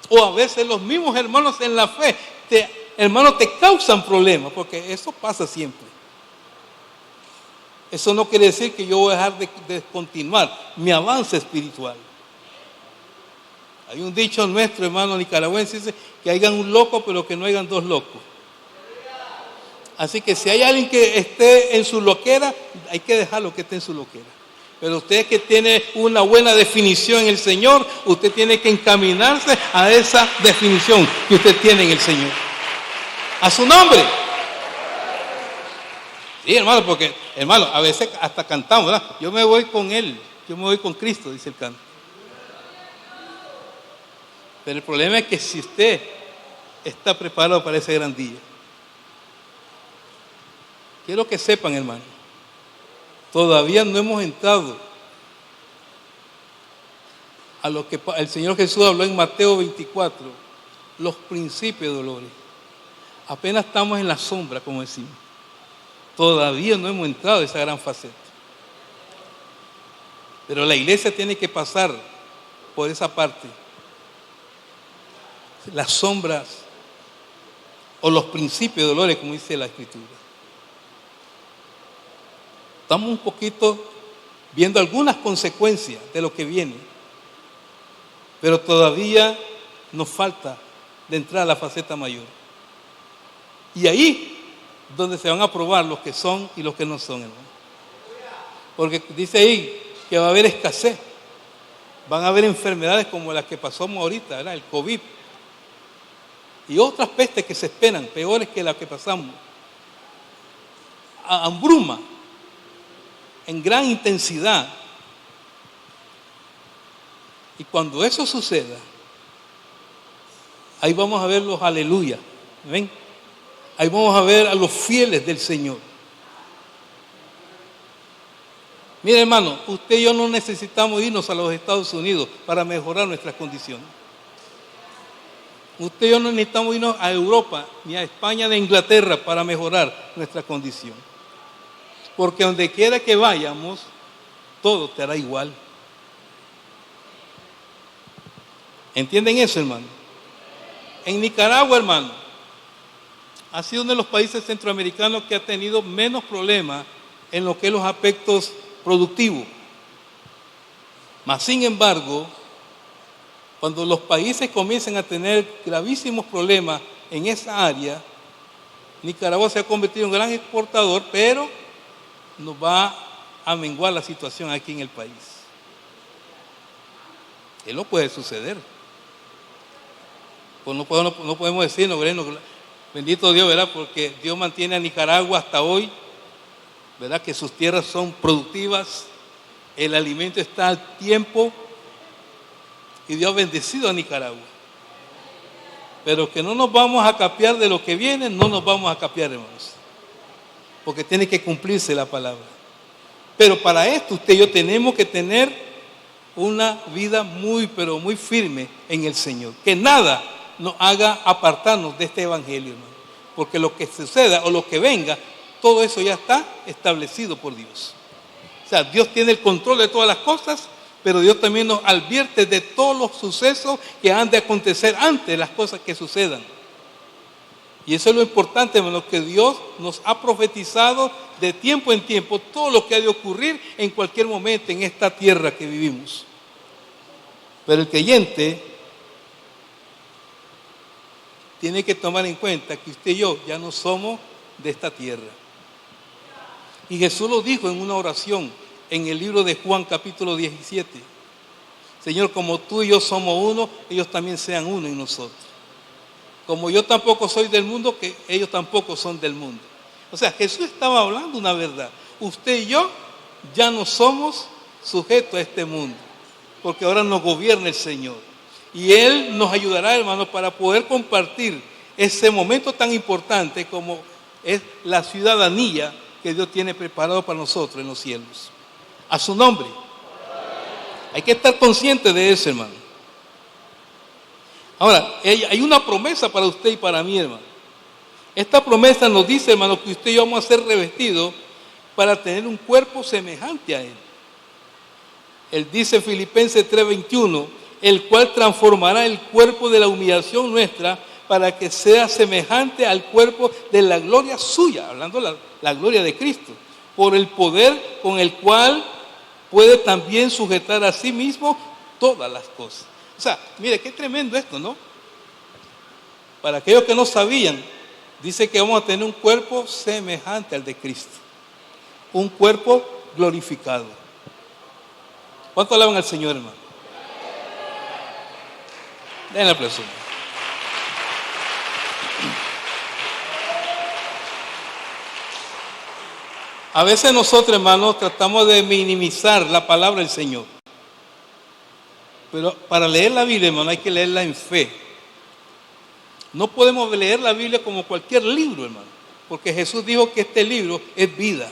O a veces los mismos hermanos en la fe, te causan problemas, porque eso pasa siempre. Eso no quiere decir que yo voy a dejar de continuar mi avance espiritual. Hay un dicho nuestro, hermano nicaragüense, dice que hayan un loco, pero que no hayan dos locos. Así que si hay alguien que esté en su loquera, hay que dejarlo que esté en su loquera. Pero usted que tiene una buena definición en el Señor, usted tiene que encaminarse a esa definición que usted tiene en el Señor. A su nombre. Sí, hermano, porque, hermano, a veces hasta cantamos, ¿verdad? Yo me voy con Él, yo me voy con Cristo, dice el canto. Pero el problema es que si usted está preparado para ese gran día, quiero que sepan, hermano, todavía no hemos entrado a lo que el Señor Jesús habló en Mateo 24, los principios de dolores. Apenas estamos en la sombra, como decimos. Todavía no hemos entrado a esa gran faceta. Pero la iglesia tiene que pasar por esa parte. Las sombras o los principios de dolores, como dice la Escritura. Estamos un poquito viendo algunas consecuencias de lo que viene, pero todavía nos falta de entrar a la faceta mayor. Y ahí donde se van a probar los que son y los que no son, hermano. Porque dice ahí que va a haber escasez, van a haber enfermedades como las que pasamos ahorita, ¿verdad? El COVID y otras pestes que se esperan, peores que las que pasamos. Hambruna en gran intensidad. Y cuando eso suceda, ahí vamos a ver los aleluya. ¿Ven? Ahí vamos a ver a los fieles del Señor. Mire, hermano, usted y yo no necesitamos irnos a los Estados Unidos para mejorar nuestras condiciones. Usted y yo no necesitamos irnos a Europa, ni a España, ni a Inglaterra para mejorar nuestra condición. Porque donde quiera que vayamos, todo te hará igual. ¿Entienden eso, hermano? En Nicaragua, hermano, ha sido uno de los países centroamericanos que ha tenido menos problemas en lo que es los aspectos productivos. Mas, sin embargo, cuando los países comiencen a tener gravísimos problemas en esa área, Nicaragua se ha convertido en un gran exportador, pero nos va a menguar la situación aquí en el país. Eso puede suceder. Pues no podemos decir, no, bendito Dios, ¿verdad? Porque Dios mantiene a Nicaragua hasta hoy, ¿verdad? Que sus tierras son productivas, el alimento está al tiempo y Dios ha bendecido a Nicaragua. Pero que no nos vamos a capiar de lo que viene, no nos vamos a capiar, hermanos. Porque tiene que cumplirse la palabra. Pero para esto usted y yo tenemos que tener una vida muy, pero muy firme en el Señor. Que nada nos haga apartarnos de este evangelio, hermano. Porque lo que suceda o lo que venga, todo eso ya está establecido por Dios. O sea, Dios tiene el control de todas las cosas, pero Dios también nos advierte de todos los sucesos que han de acontecer antes de las cosas que sucedan. Y eso es lo importante, hermanos, que Dios nos ha profetizado de tiempo en tiempo todo lo que ha de ocurrir en cualquier momento en esta tierra que vivimos. Pero el creyente tiene que tomar en cuenta que usted y yo ya no somos de esta tierra. Y Jesús lo dijo en una oración en el libro de Juan capítulo 17. Señor, como tú y yo somos uno, ellos también sean uno en nosotros. Como yo tampoco soy del mundo, que ellos tampoco son del mundo. O sea, Jesús estaba hablando una verdad. Usted y yo ya no somos sujetos a este mundo, porque ahora nos gobierna el Señor. Y Él nos ayudará, hermanos, para poder compartir ese momento tan importante como es la ciudadanía que Dios tiene preparado para nosotros en los cielos. A su nombre. Hay que estar consciente de eso, hermano. Ahora, hay una promesa para usted y para mí, hermano. Esta promesa nos dice, hermano, que usted y yo vamos a ser revestidos para tener un cuerpo semejante a Él. Él dice en Filipenses 3:21, el cual transformará el cuerpo de la humillación nuestra para que sea semejante al cuerpo de la gloria suya, hablando de la gloria de Cristo, por el poder con el cual puede también sujetar a sí mismo todas las cosas. O sea, mire, qué tremendo esto, ¿no? Para aquellos que no sabían, dice que vamos a tener un cuerpo semejante al de Cristo. Un cuerpo glorificado. ¿Cuánto alaban al Señor, hermano? Den la aplauso. A veces nosotros, hermanos, tratamos de minimizar la palabra del Señor. Pero para leer la Biblia, hermano, hay que leerla en fe. No podemos leer la Biblia como cualquier libro, hermano. Porque Jesús dijo que este libro es vida.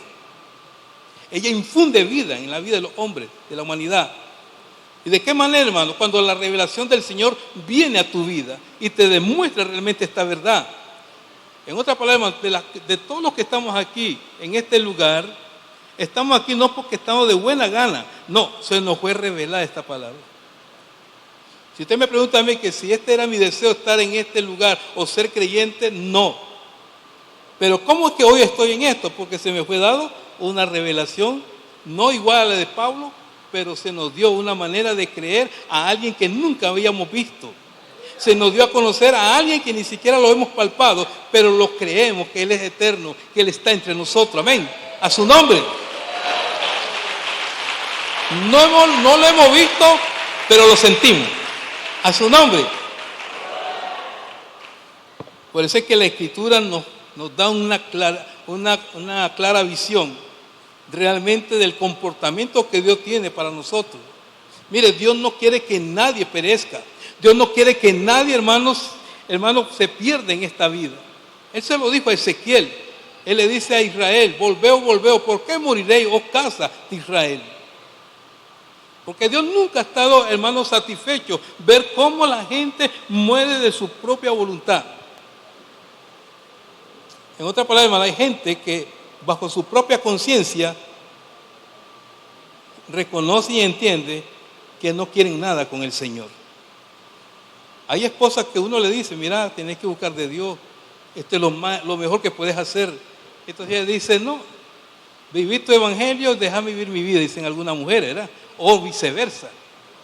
Ella infunde vida en la vida de los hombres, de la humanidad. ¿Y de qué manera, hermano? Cuando la revelación del Señor viene a tu vida y te demuestra realmente esta verdad. En otras palabras, de todos los que estamos aquí, en este lugar, estamos aquí no porque estamos de buena gana. No, se nos fue revelada esta palabra. Si usted me pregunta a mí que si este era mi deseo estar en este lugar o ser creyente, no. Pero ¿cómo es que hoy estoy en esto? Porque se me fue dado una revelación, no igual a la de Pablo, pero se nos dio una manera de creer a alguien que nunca habíamos visto. Se nos dio a conocer a alguien que ni siquiera lo hemos palpado, pero lo creemos, que Él es eterno, que Él está entre nosotros. Amén. A su nombre. No lo hemos visto, pero lo sentimos. A su nombre. Por eso es que la Escritura nos da una clara visión realmente del comportamiento que Dios tiene para nosotros. Mire, Dios no quiere que nadie perezca. Dios no quiere que nadie, hermanos, se pierda en esta vida. Él se lo dijo a Ezequiel. Él le dice a Israel, volveo, ¿por qué moriréis, oh casa de Israel? Porque Dios nunca ha estado, hermanos, satisfecho ver cómo la gente muere de su propia voluntad. En otras palabras, hermanos, hay gente que bajo su propia conciencia reconoce y entiende que no quieren nada con el Señor. Hay esposas que uno le dice, mira, tienes que buscar de Dios, esto es lo mejor que puedes hacer. Entonces ella dice, no, vivir tu evangelio, déjame vivir mi vida, dicen algunas mujeres, ¿verdad? O viceversa.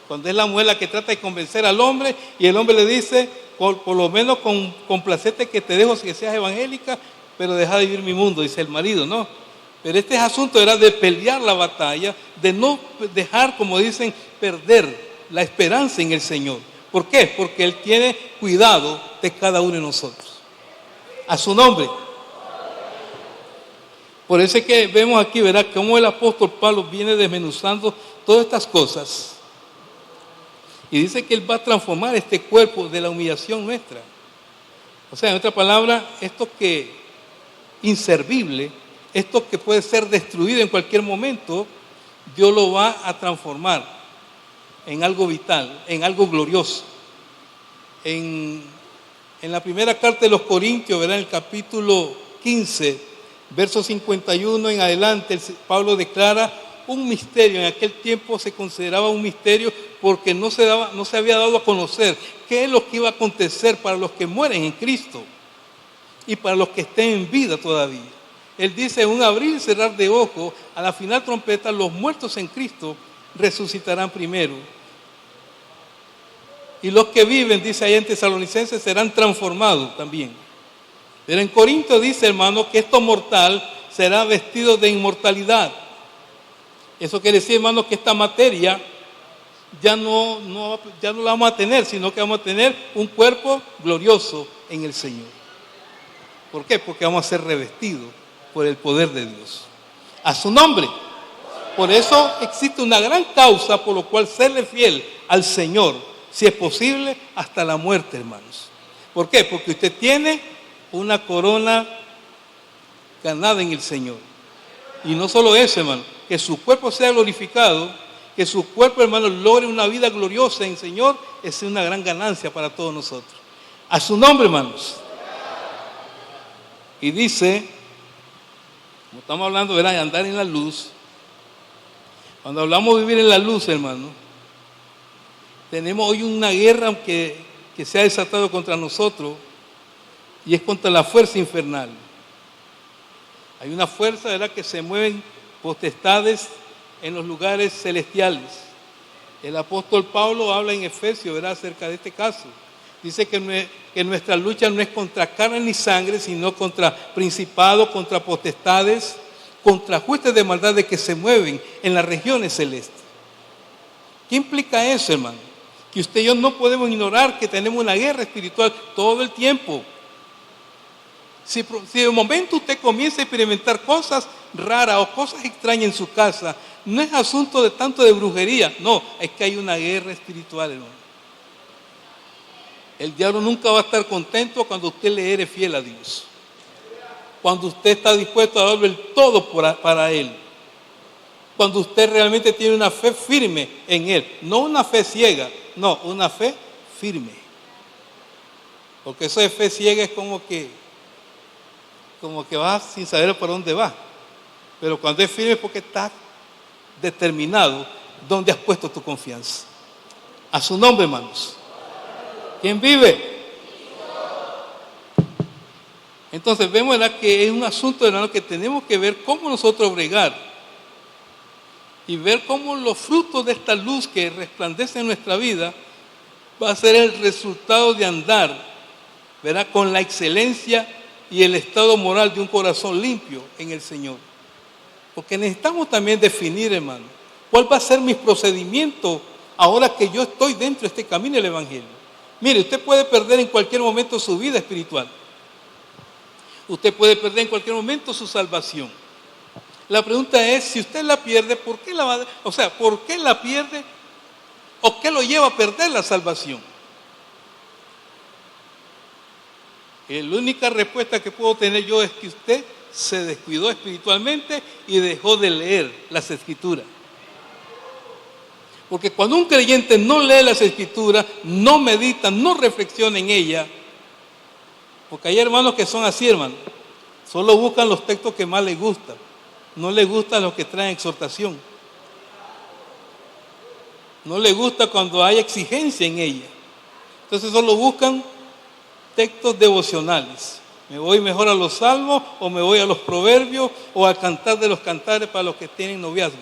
Cuando es la mujer la que trata de convencer al hombre y el hombre le dice, por lo menos complacete que te dejo que seas evangélica, pero deja de vivir mi mundo, dice el marido, ¿no? Pero este asunto era de pelear la batalla, de no dejar, como dicen, perder la esperanza en el Señor. ¿Por qué? Porque Él tiene cuidado de cada uno de nosotros. A su nombre. Por eso es que vemos aquí, ¿verdad?, cómo el apóstol Pablo viene desmenuzando todas estas cosas. Y dice que Él va a transformar este cuerpo de la humillación nuestra. O sea, en otra palabra, esto que inservible, esto que puede ser destruido en cualquier momento, Dios lo va a transformar en algo vital, en algo glorioso. En la primera carta de los Corintios, ¿verdad?, en el capítulo 15, verso 51 en adelante, Pablo declara un misterio. En aquel tiempo se consideraba un misterio porque no se había dado a conocer qué es lo que iba a acontecer para los que mueren en Cristo y para los que estén en vida todavía. Él dice, en un abrir y cerrar de ojos, a la final trompeta, los muertos en Cristo resucitarán primero. Y los que viven, dice allá en Tesalonicenses, serán transformados también. Pero en Corinto dice, hermano, que esto mortal será vestido de inmortalidad. Eso quiere decir, hermano, que esta materia ya no la vamos a tener, sino que vamos a tener un cuerpo glorioso en el Señor. ¿Por qué? Porque vamos a ser revestidos por el poder de Dios. A su nombre. Por eso existe una gran causa por lo cual serle fiel al Señor, si es posible, hasta la muerte, hermanos. ¿Por qué? Porque usted tiene una corona ganada en el Señor. Y no solo eso, hermano, que su cuerpo sea glorificado que su cuerpo, hermano, logre una vida gloriosa en el Señor, es una gran ganancia para todos nosotros. A su nombre, hermanos. Y dice, como estamos hablando, ¿verdad?, de andar en la luz. Cuando hablamos de vivir en la luz, hermano, tenemos hoy una guerra que se ha desatado contra nosotros, y es contra la fuerza infernal. Hay una fuerza, ¿verdad?, que se mueven potestades en los lugares celestiales. El apóstol Pablo habla en Efesios, ¿verdad?, acerca de este caso. Dice que nuestra lucha no es contra carne ni sangre, sino contra principados, contra potestades, contra huestes de maldad que se mueven en las regiones celestes. ¿Qué implica eso, hermano? Que usted y yo no podemos ignorar que tenemos una guerra espiritual todo el tiempo. Si de momento usted comienza a experimentar cosas raras o cosas extrañas en su casa, no es asunto de tanto de brujería, no, es que hay una guerra espiritual, hermano. El diablo nunca va a estar contento cuando usted le eres fiel a Dios. Cuando usted está dispuesto a darle el todo para Él. Cuando usted realmente tiene una fe firme en Él. No una fe ciega, no, una fe firme. Porque eso de fe ciega es como que vas sin saber por dónde va. Pero cuando es firme es porque estás determinado dónde has puesto tu confianza. A su nombre, hermanos. ¿Quién vive? Entonces vemos, ¿verdad?, que es un asunto, hermano, que tenemos que ver cómo nosotros bregar y ver cómo los frutos de esta luz que resplandece en nuestra vida va a ser el resultado de andar, ¿verdad?, con la excelencia y el estado moral de un corazón limpio en el Señor. Porque necesitamos también definir, hermano, cuál va a ser mi procedimiento ahora que yo estoy dentro de este camino del Evangelio. Mire, usted puede perder en cualquier momento su vida espiritual. Usted puede perder en cualquier momento su salvación. La pregunta es, si usted la pierde, ¿por qué la pierde o qué lo lleva a perder la salvación? La única respuesta que puedo tener yo es que usted se descuidó espiritualmente y dejó de leer las Escrituras. Porque cuando un creyente no lee las Escrituras, no medita, no reflexiona en ellas, porque hay hermanos que son así, hermanos, solo buscan los textos que más les gustan, no les gustan los que traen exhortación, no les gusta cuando hay exigencia en ella, entonces solo buscan textos devocionales. Me voy mejor a los salmos, o me voy a los proverbios, o al cantar de los cantares para los que tienen noviazgo.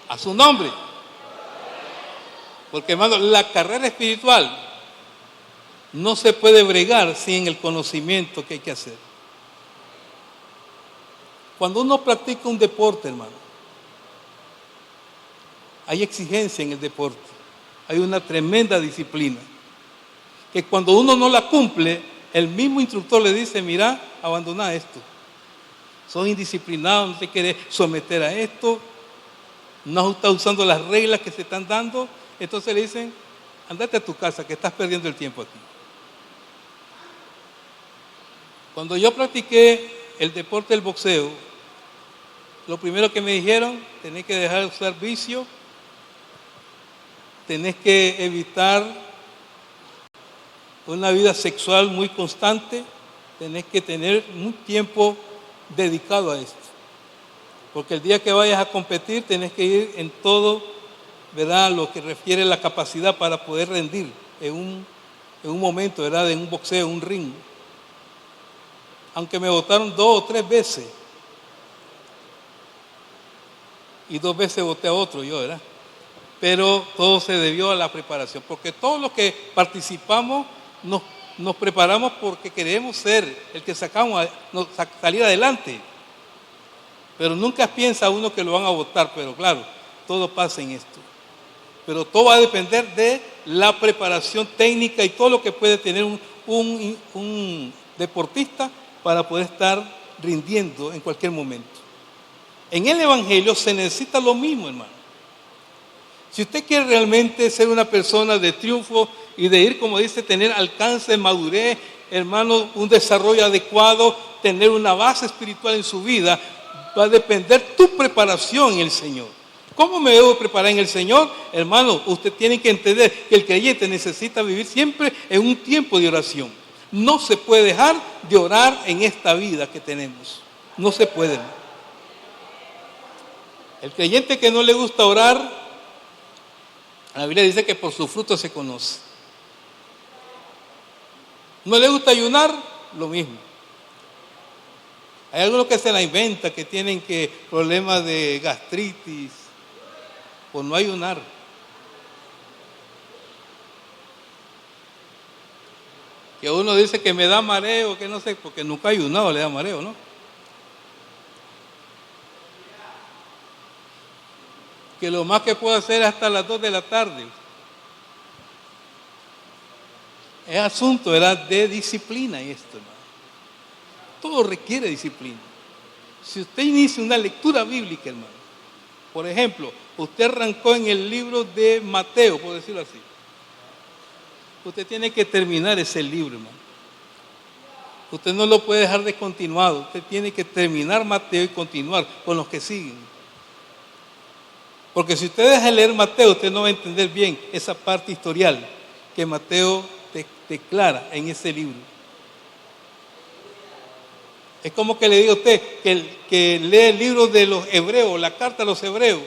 A su nombre. Porque, hermano, la carrera espiritual no se puede bregar sin el conocimiento que hay que hacer. Cuando uno practica un deporte, hermano, hay exigencia en el deporte. Hay una tremenda disciplina. Que cuando uno no la cumple, el mismo instructor le dice, mira, abandona esto. Son indisciplinados, no te quieres someter a esto. No está usando las reglas que se están dando, entonces le dicen, andate a tu casa que estás perdiendo el tiempo aquí. Cuando yo practiqué el deporte del boxeo, lo primero que me dijeron, tenés que dejar de usar vicio, tenés que evitar una vida sexual muy constante, tenés que tener un tiempo dedicado a esto. Porque el día que vayas a competir tenés que ir en todo, ¿verdad?, lo que refiere a la capacidad para poder rendir en un momento, ¿verdad?, en un boxeo, en un ring. Aunque me votaron 2 o 3 veces. Y 2 veces voté a otro yo, ¿verdad? Pero todo se debió a la preparación. Porque todos los que participamos nos preparamos porque queremos ser el que salir adelante. Pero nunca piensa uno que lo van a votar, pero claro, todo pasa en esto. Pero todo va a depender de la preparación técnica y todo lo que puede tener un deportista para poder estar rindiendo en cualquier momento. En el Evangelio se necesita lo mismo, hermano. Si usted quiere realmente ser una persona de triunfo y de ir, como dice, tener alcance, madurez, hermano, un desarrollo adecuado, tener una base espiritual en su vida, va a depender tu preparación en el Señor. ¿Cómo me debo preparar en el Señor? Hermano, usted tiene que entender que el creyente necesita vivir siempre en un tiempo de oración. No se puede dejar de orar en esta vida que tenemos. No se puede. El creyente que no le gusta orar, la Biblia dice que por sus frutos se conoce. No le gusta ayunar, lo mismo. Hay algunos que se la inventan, que tienen problemas de gastritis por no ayunar. Que uno dice que me da mareo, que no sé, porque nunca ha ayunado, le da mareo, ¿no? Que lo más que puedo hacer es hasta las 2 de la tarde. Es asunto, ¿verdad?, de disciplina esto, hermano. Todo requiere disciplina. Si usted inicia una lectura bíblica, hermano, por ejemplo, usted arrancó en el libro de Mateo, por decirlo así. Usted tiene que terminar ese libro, hermano. Usted no lo puede dejar descontinuado. Usted tiene que terminar Mateo y continuar con los que siguen. Porque si usted deja de leer Mateo, usted no va a entender bien esa parte historial que Mateo declara en ese libro. Es como que le diga a usted que lee el libro de los hebreos, la carta a los hebreos,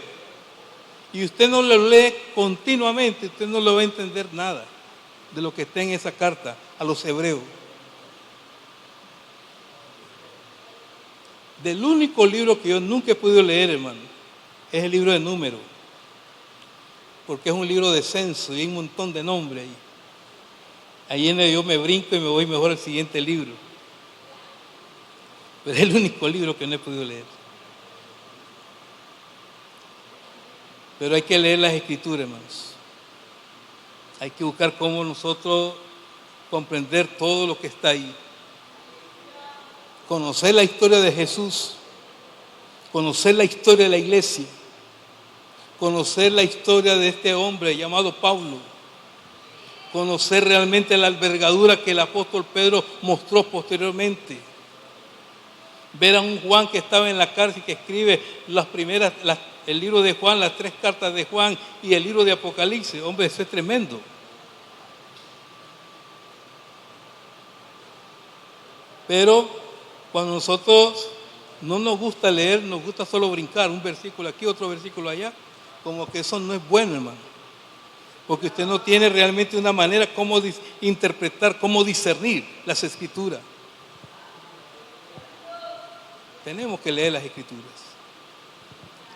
y usted no lo lee continuamente, usted no lo va a entender nada de lo que está en esa carta a los hebreos. Del único libro que yo nunca he podido leer, hermano, es el libro de Números, porque es un libro de censo y hay un montón de nombres ahí. Ahí en el yo me brinco y me voy mejor al siguiente libro. Pero es el único libro que no he podido leer. Pero hay que leer las Escrituras, hermanos. Hay que buscar cómo nosotros comprender todo lo que está ahí. Conocer la historia de Jesús, conocer la historia de la iglesia, conocer la historia de este hombre llamado Pablo, conocer realmente la envergadura que el apóstol Pedro mostró posteriormente, ver a un Juan que estaba en la cárcel que escribe el libro de Juan, las 3 cartas de Juan y el libro de Apocalipsis. Hombre, eso es tremendo. Pero cuando nosotros no nos gusta leer, nos gusta solo brincar un versículo aquí, otro versículo allá, como que eso no es bueno, hermano. Porque usted no tiene realmente una manera cómo interpretar, cómo discernir las Escrituras. Tenemos que leer las Escrituras.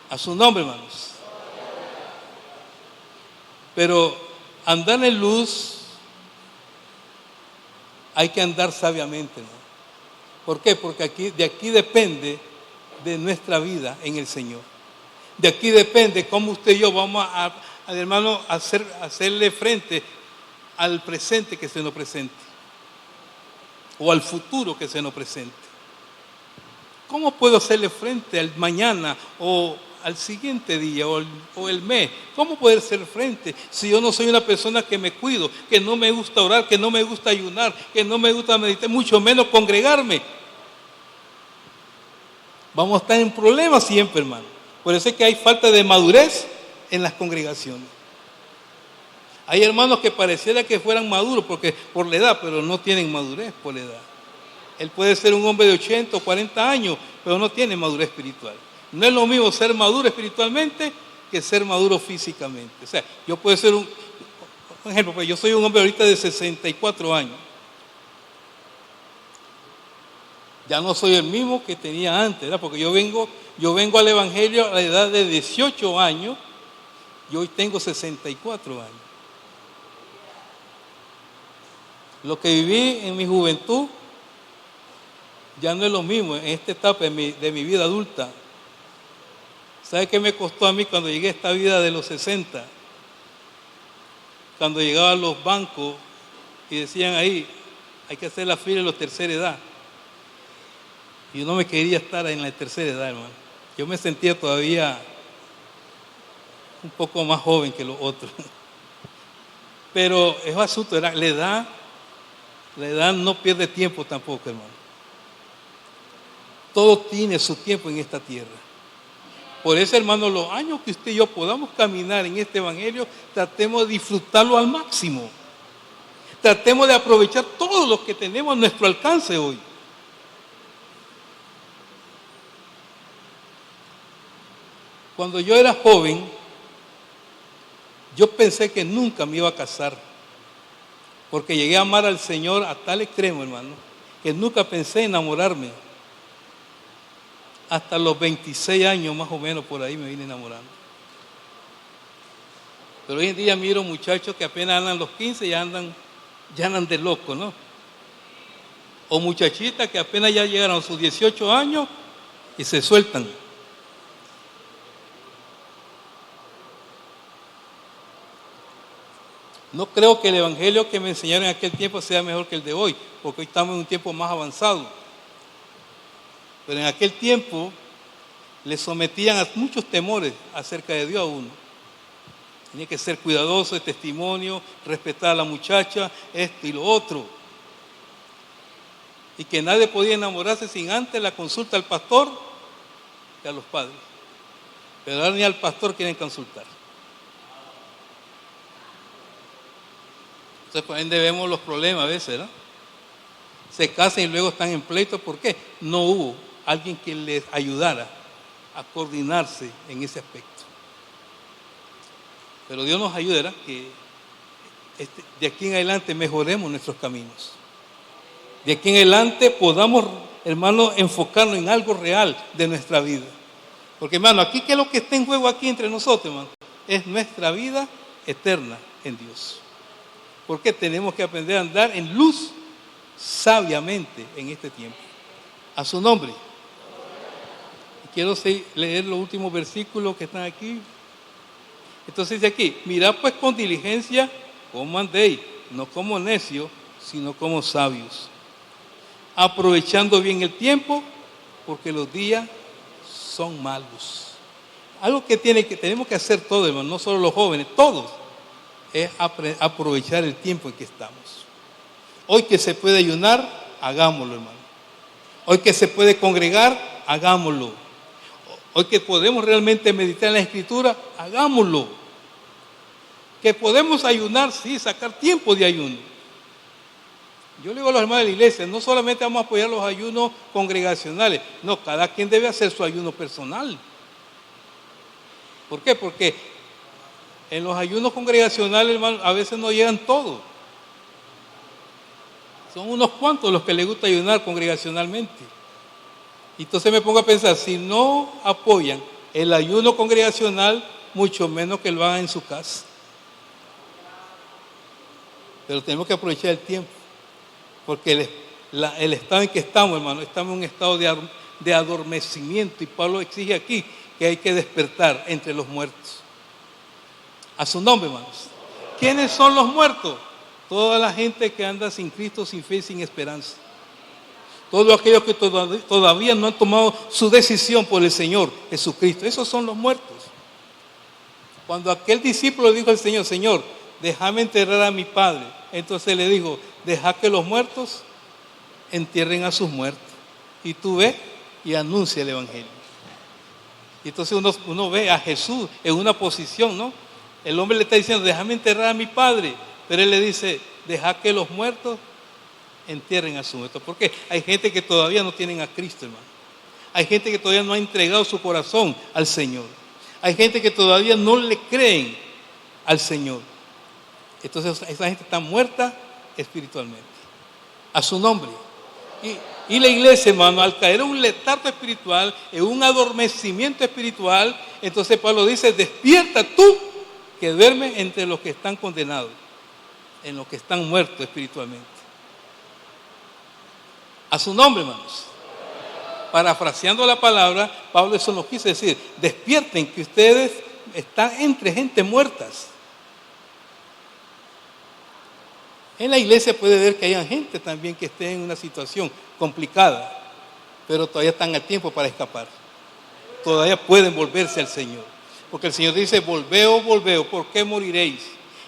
A su nombre, hermanos. Pero andar en luz, hay que andar sabiamente, ¿no? ¿Por qué? Porque de aquí depende de nuestra vida en el Señor. De aquí depende cómo usted y yo vamos hermano, hacerle frente al presente que se nos presente. O al futuro que se nos presente. ¿Cómo puedo hacerle frente al mañana o al siguiente día o el mes? ¿Cómo poder hacer frente si yo no soy una persona que me cuido, que no me gusta orar, que no me gusta ayunar, que no me gusta meditar, mucho menos congregarme? Vamos a estar en problemas siempre, hermano. Por eso es que hay falta de madurez en las congregaciones. Hay hermanos que pareciera que fueran maduros por la edad, pero no tienen madurez por la edad. Él puede ser un hombre de 80 o 40 años, pero no tiene madurez espiritual. No es lo mismo ser maduro espiritualmente que ser maduro físicamente. O sea, yo puedo ser un ejemplo, pues yo soy un hombre ahorita de 64 años. Ya no soy el mismo que tenía antes, ¿verdad? Porque yo vengo al Evangelio a la edad de 18 años y hoy tengo 64 años. Lo que viví en mi juventud ya no es lo mismo en esta etapa de mi vida adulta. ¿Sabe qué me costó a mí cuando llegué a esta vida de los 60? Cuando llegaba a los bancos y decían ahí, hay que hacer la fila en la tercera edad. Y yo no me quería estar en la tercera edad, hermano. Yo me sentía todavía un poco más joven que los otros. Pero es asunto, la edad no pierde tiempo tampoco, hermano. Todo tiene su tiempo en esta tierra. Por eso, hermano, los años que usted y yo podamos caminar en este evangelio, tratemos de disfrutarlo al máximo. Tratemos de aprovechar todo lo que tenemos a nuestro alcance hoy. Cuando yo era joven, yo pensé que nunca me iba a casar, porque llegué a amar al Señor a tal extremo, hermano, que nunca pensé en enamorarme. Hasta los 26 años más o menos por ahí me vine enamorando. Pero hoy en día miro muchachos que apenas andan los 15 y ya andan de loco, ¿no? O muchachitas que apenas ya llegaron a sus 18 años y se sueltan. No creo que el evangelio que me enseñaron en aquel tiempo sea mejor que el de hoy, porque hoy estamos en un tiempo más avanzado. Pero en aquel tiempo le sometían a muchos temores acerca de Dios a uno. Tenía que ser cuidadoso de testimonio, respetar a la muchacha, esto y lo otro. Y que nadie podía enamorarse sin antes la consulta al pastor y a los padres. Pero ahora ni al pastor quieren consultar. Entonces, por ende vemos los problemas a veces, ¿no? Se casan y luego están en pleito. ¿Por qué? No hubo alguien que les ayudara a coordinarse en ese aspecto. Pero Dios nos ayudará que de aquí en adelante mejoremos nuestros caminos. De aquí en adelante podamos, hermano, enfocarnos en algo real de nuestra vida. Porque, hermano, aquí ¿qué es lo que está en juego aquí entre nosotros, hermano? Es nuestra vida eterna en Dios. Porque tenemos que aprender a andar en luz sabiamente en este tiempo. A su nombre. Quiero leer los últimos versículos que están aquí. Entonces dice aquí: mirad pues con diligencia cómo andéis, no como necios, sino como sabios, aprovechando bien el tiempo, porque los días son malos. Algo que tenemos que hacer todos, hermano, no solo los jóvenes, todos, es aprovechar el tiempo en que estamos. Hoy que se puede ayunar, hagámoslo, hermano. Hoy que se puede congregar, hagámoslo. Hoy que podemos realmente meditar en la Escritura, hagámoslo. Que podemos ayunar, sí, sacar tiempo de ayuno. Yo le digo a los hermanos de la iglesia, no solamente vamos a apoyar los ayunos congregacionales, no, cada quien debe hacer su ayuno personal. ¿Por qué? Porque en los ayunos congregacionales, hermano, a veces no llegan todos. Son unos cuantos los que les gusta ayunar congregacionalmente. Entonces me pongo a pensar, si no apoyan el ayuno congregacional, mucho menos que lo hagan en su casa. Pero tenemos que aprovechar el tiempo, porque el estado en que estamos, hermano, estamos en un estado de adormecimiento, y Pablo exige aquí que hay que despertar entre los muertos. A su nombre, hermanos. ¿Quiénes son los muertos? Toda la gente que anda sin Cristo, sin fe y sin esperanza. Todos aquellos que todavía no han tomado su decisión por el Señor Jesucristo. Esos son los muertos. Cuando aquel discípulo dijo al Señor: Señor, déjame enterrar a mi padre. Entonces le dijo: deja que los muertos entierren a sus muertos. Y tú ve y anuncia el Evangelio. Y entonces uno ve a Jesús en una posición, ¿no? El hombre le está diciendo: déjame enterrar a mi padre. Pero él le dice: deja que los muertos entierren a su muerto. Porque hay gente que todavía no tienen a Cristo, hermano. Hay gente que todavía no ha entregado su corazón al Señor. Hay gente que todavía no le creen al Señor. Entonces esa gente está muerta espiritualmente. A su nombre. Y la iglesia, hermano, al caer en un letargo espiritual, en un adormecimiento espiritual, entonces Pablo dice: despierta tú que duermes entre los que están condenados, en los que están muertos espiritualmente. A su nombre, hermanos. Parafraseando la palabra, Pablo eso nos quiso decir: despierten, que ustedes están entre gente muertas. En la iglesia puede ver que hay gente también que esté en una situación complicada, pero todavía están a tiempo para escapar. Todavía pueden volverse al Señor. Porque el Señor dice: volveos, ¿por qué moriréis?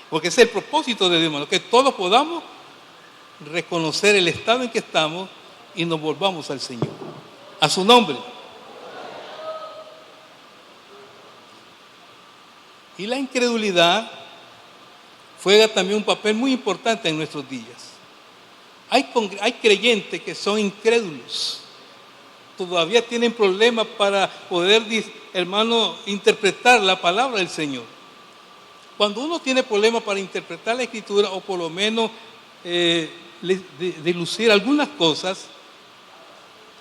Porque ese es el propósito de Dios, hermano, que todos podamos reconocer el estado en que estamos y nos volvamos al Señor. A su nombre. Y la incredulidad juega también un papel muy importante en nuestros días. Hay creyentes que son incrédulos. Todavía tienen problemas para poder, hermano, interpretar la palabra del Señor. Cuando uno tiene problemas para interpretar la Escritura, o por lo menos dilucir algunas cosas,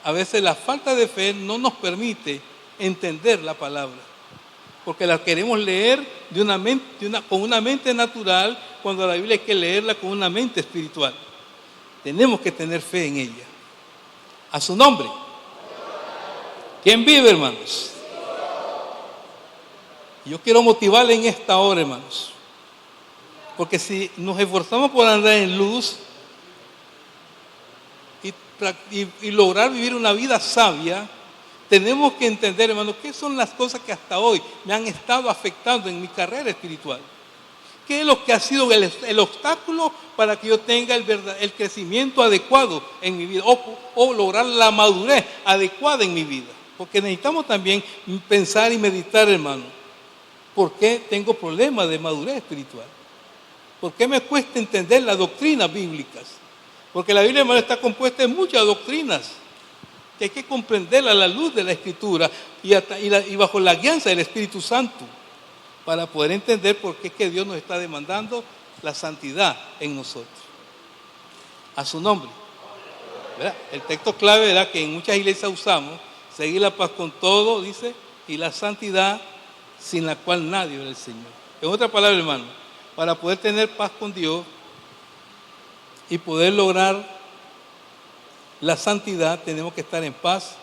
a veces la falta de fe no nos permite entender la palabra, porque la queremos leer con una mente natural, cuando la Biblia hay que leerla con una mente espiritual. Tenemos que tener fe en ella. A su nombre. ¿Quién vive, hermanos? Yo quiero motivarle en esta hora, hermanos, porque si nos esforzamos por andar en luz y lograr vivir una vida sabia, tenemos que entender, hermanos, qué son las cosas que hasta hoy me han estado afectando en mi carrera espiritual. ¿Qué es lo que ha sido el obstáculo para que yo tenga el crecimiento adecuado en mi vida, o lograr la madurez adecuada en mi vida? Porque necesitamos también pensar y meditar, hermano, ¿por qué tengo problemas de madurez espiritual? ¿Por qué me cuesta entender las doctrinas bíblicas? Porque la Biblia, hermano, está compuesta de muchas doctrinas que hay que comprenderla a la luz de la Escritura y bajo la guianza del Espíritu Santo, para poder entender por qué es que Dios nos está demandando la santidad en nosotros. A su nombre. ¿Verdad? El texto clave, ¿verdad?, que en muchas iglesias usamos: seguir la paz con todo, dice, y la santidad, sin la cual nadie ve al Señor. En otra palabra, hermano, para poder tener paz con Dios y poder lograr la santidad, tenemos que estar en paz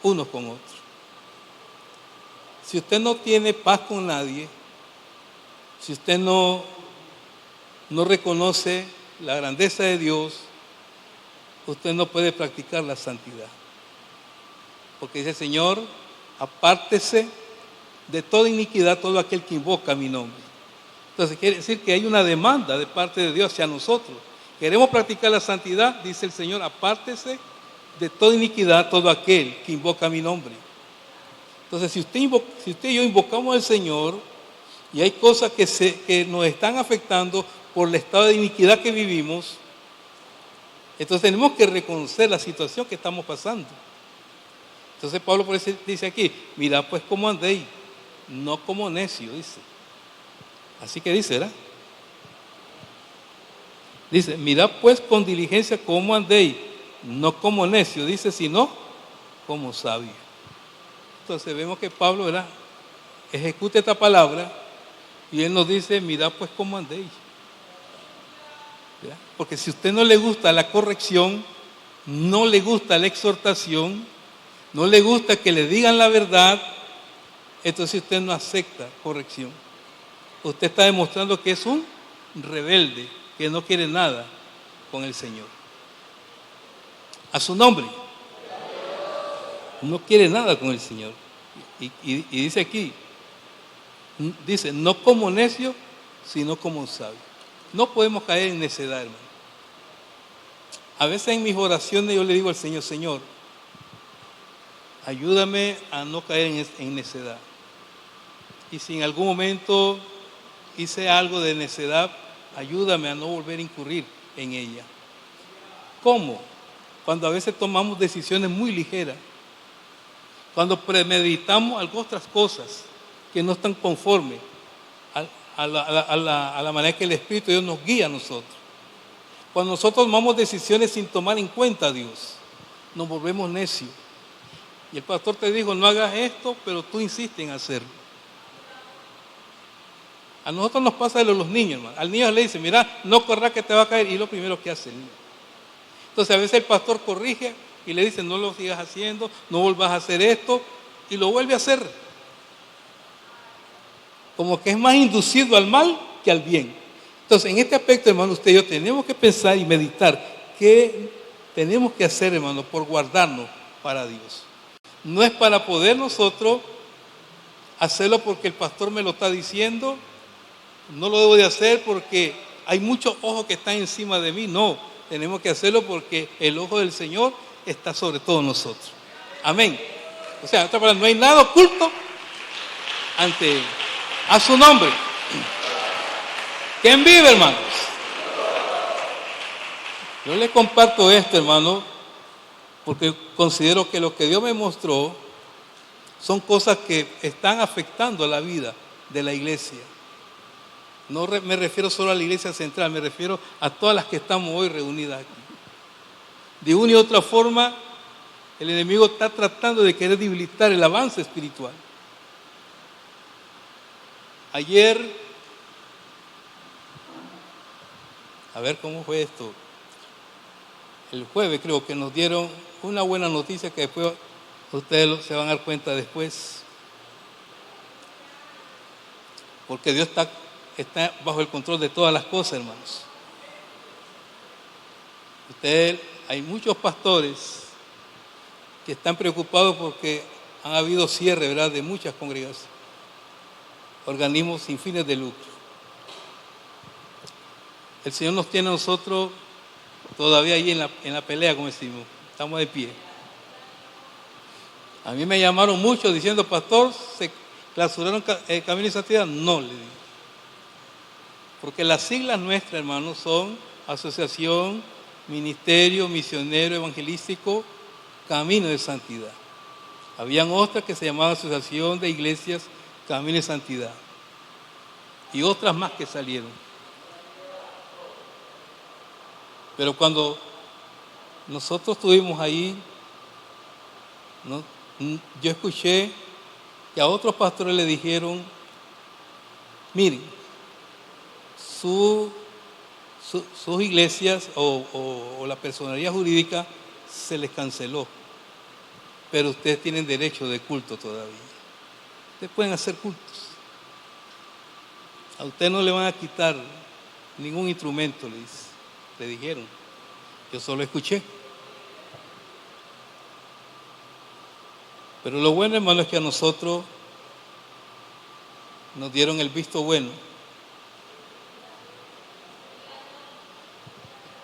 unos con otros. Si usted no tiene paz con nadie, si usted no reconoce la grandeza de Dios, usted no puede practicar la santidad. Porque dice el Señor: apártese de toda iniquidad todo aquel que invoca mi nombre. Entonces quiere decir que hay una demanda de parte de Dios hacia nosotros. Queremos practicar la santidad, dice el Señor: apártese de toda iniquidad todo aquel que invoca mi nombre. Entonces si usted y yo invocamos al Señor, y hay cosas que nos están afectando por el estado de iniquidad que vivimos, entonces tenemos que reconocer la situación que estamos pasando. Entonces Pablo por eso dice aquí: mirad pues cómo andéis, no como necio, dice. Así que dice, ¿verdad? Dice: mirad pues con diligencia cómo andéis, no como necio, dice, sino como sabio. Entonces vemos que Pablo, ¿verdad?, ejecuta esta palabra y él nos dice: mirad pues cómo andéis. ¿Verdad? Porque si a usted no le gusta la corrección, no le gusta la exhortación, no le gusta que le digan la verdad, entonces usted no acepta corrección. Usted está demostrando que es un rebelde, que no quiere nada con el Señor. A su nombre. No quiere nada con el Señor. Y dice aquí, dice: no como necio, sino como sabio. No podemos caer en necedad, hermano. A veces en mis oraciones yo le digo al Señor: Señor, ayúdame a no caer en necedad. Y si en algún momento hice algo de necedad, ayúdame a no volver a incurrir en ella. ¿Cómo? Cuando a veces tomamos decisiones muy ligeras, cuando premeditamos otras cosas que no están conformes a la manera que el Espíritu de Dios nos guía a nosotros. Cuando nosotros tomamos decisiones sin tomar en cuenta a Dios, nos volvemos necios. Y el pastor te dijo: no hagas esto, pero tú insistes en hacerlo. A nosotros nos pasa de los niños, hermano. Al niño le dice: mira, no corras que te va a caer, y lo primero que hace el niño. Entonces a veces el pastor corrige y le dice: no lo sigas haciendo, no vuelvas a hacer esto, y lo vuelve a hacer. Como que es más inducido al mal que al bien. Entonces en este aspecto, hermano, usted y yo tenemos que pensar y meditar qué tenemos que hacer, hermano, por guardarnos para Dios. No es para poder nosotros hacerlo porque el pastor me lo está diciendo, no lo debo de hacer porque hay muchos ojos que están encima de mí. No, tenemos que hacerlo porque el ojo del Señor está sobre todos nosotros. Amén. O sea, en otras palabras, no hay nada oculto ante Él. A su nombre. ¿Quién vive, hermanos? Yo le comparto esto, hermano, porque considero que lo que Dios me mostró son cosas que están afectando a la vida de la iglesia. No me refiero solo a la iglesia central, me refiero a todas las que estamos hoy reunidas aquí. De una y otra forma, el enemigo está tratando de querer debilitar el avance espiritual. Ayer, a ver cómo fue esto, el jueves creo que nos dieron una buena noticia que después ustedes se van a dar cuenta después. Porque Dios está bajo el control de todas las cosas, hermanos. Hay muchos pastores que están preocupados porque han habido cierre, ¿verdad?, de muchas congregaciones, organismos sin fines de lucro. El Señor nos tiene a nosotros todavía ahí en la pelea, como decimos, estamos de pie. A mí me llamaron muchos diciendo, pastor, ¿se clausuraron el Camino de Santidad? No, le digo. Porque las siglas nuestras, hermanos, son Asociación, Ministerio, Misionero, Evangelístico, Camino de Santidad. Habían otras que se llamaban Asociación de Iglesias, Camino de Santidad. Y otras más que salieron. Pero cuando nosotros estuvimos ahí, yo escuché que a otros pastores le dijeron, miren, sus iglesias o la personería jurídica se les canceló, pero ustedes tienen derecho de culto todavía. Ustedes pueden hacer cultos. A ustedes no le van a quitar ningún instrumento, le dijeron. Yo solo escuché. Pero lo bueno, hermano, es que a nosotros nos dieron el visto bueno.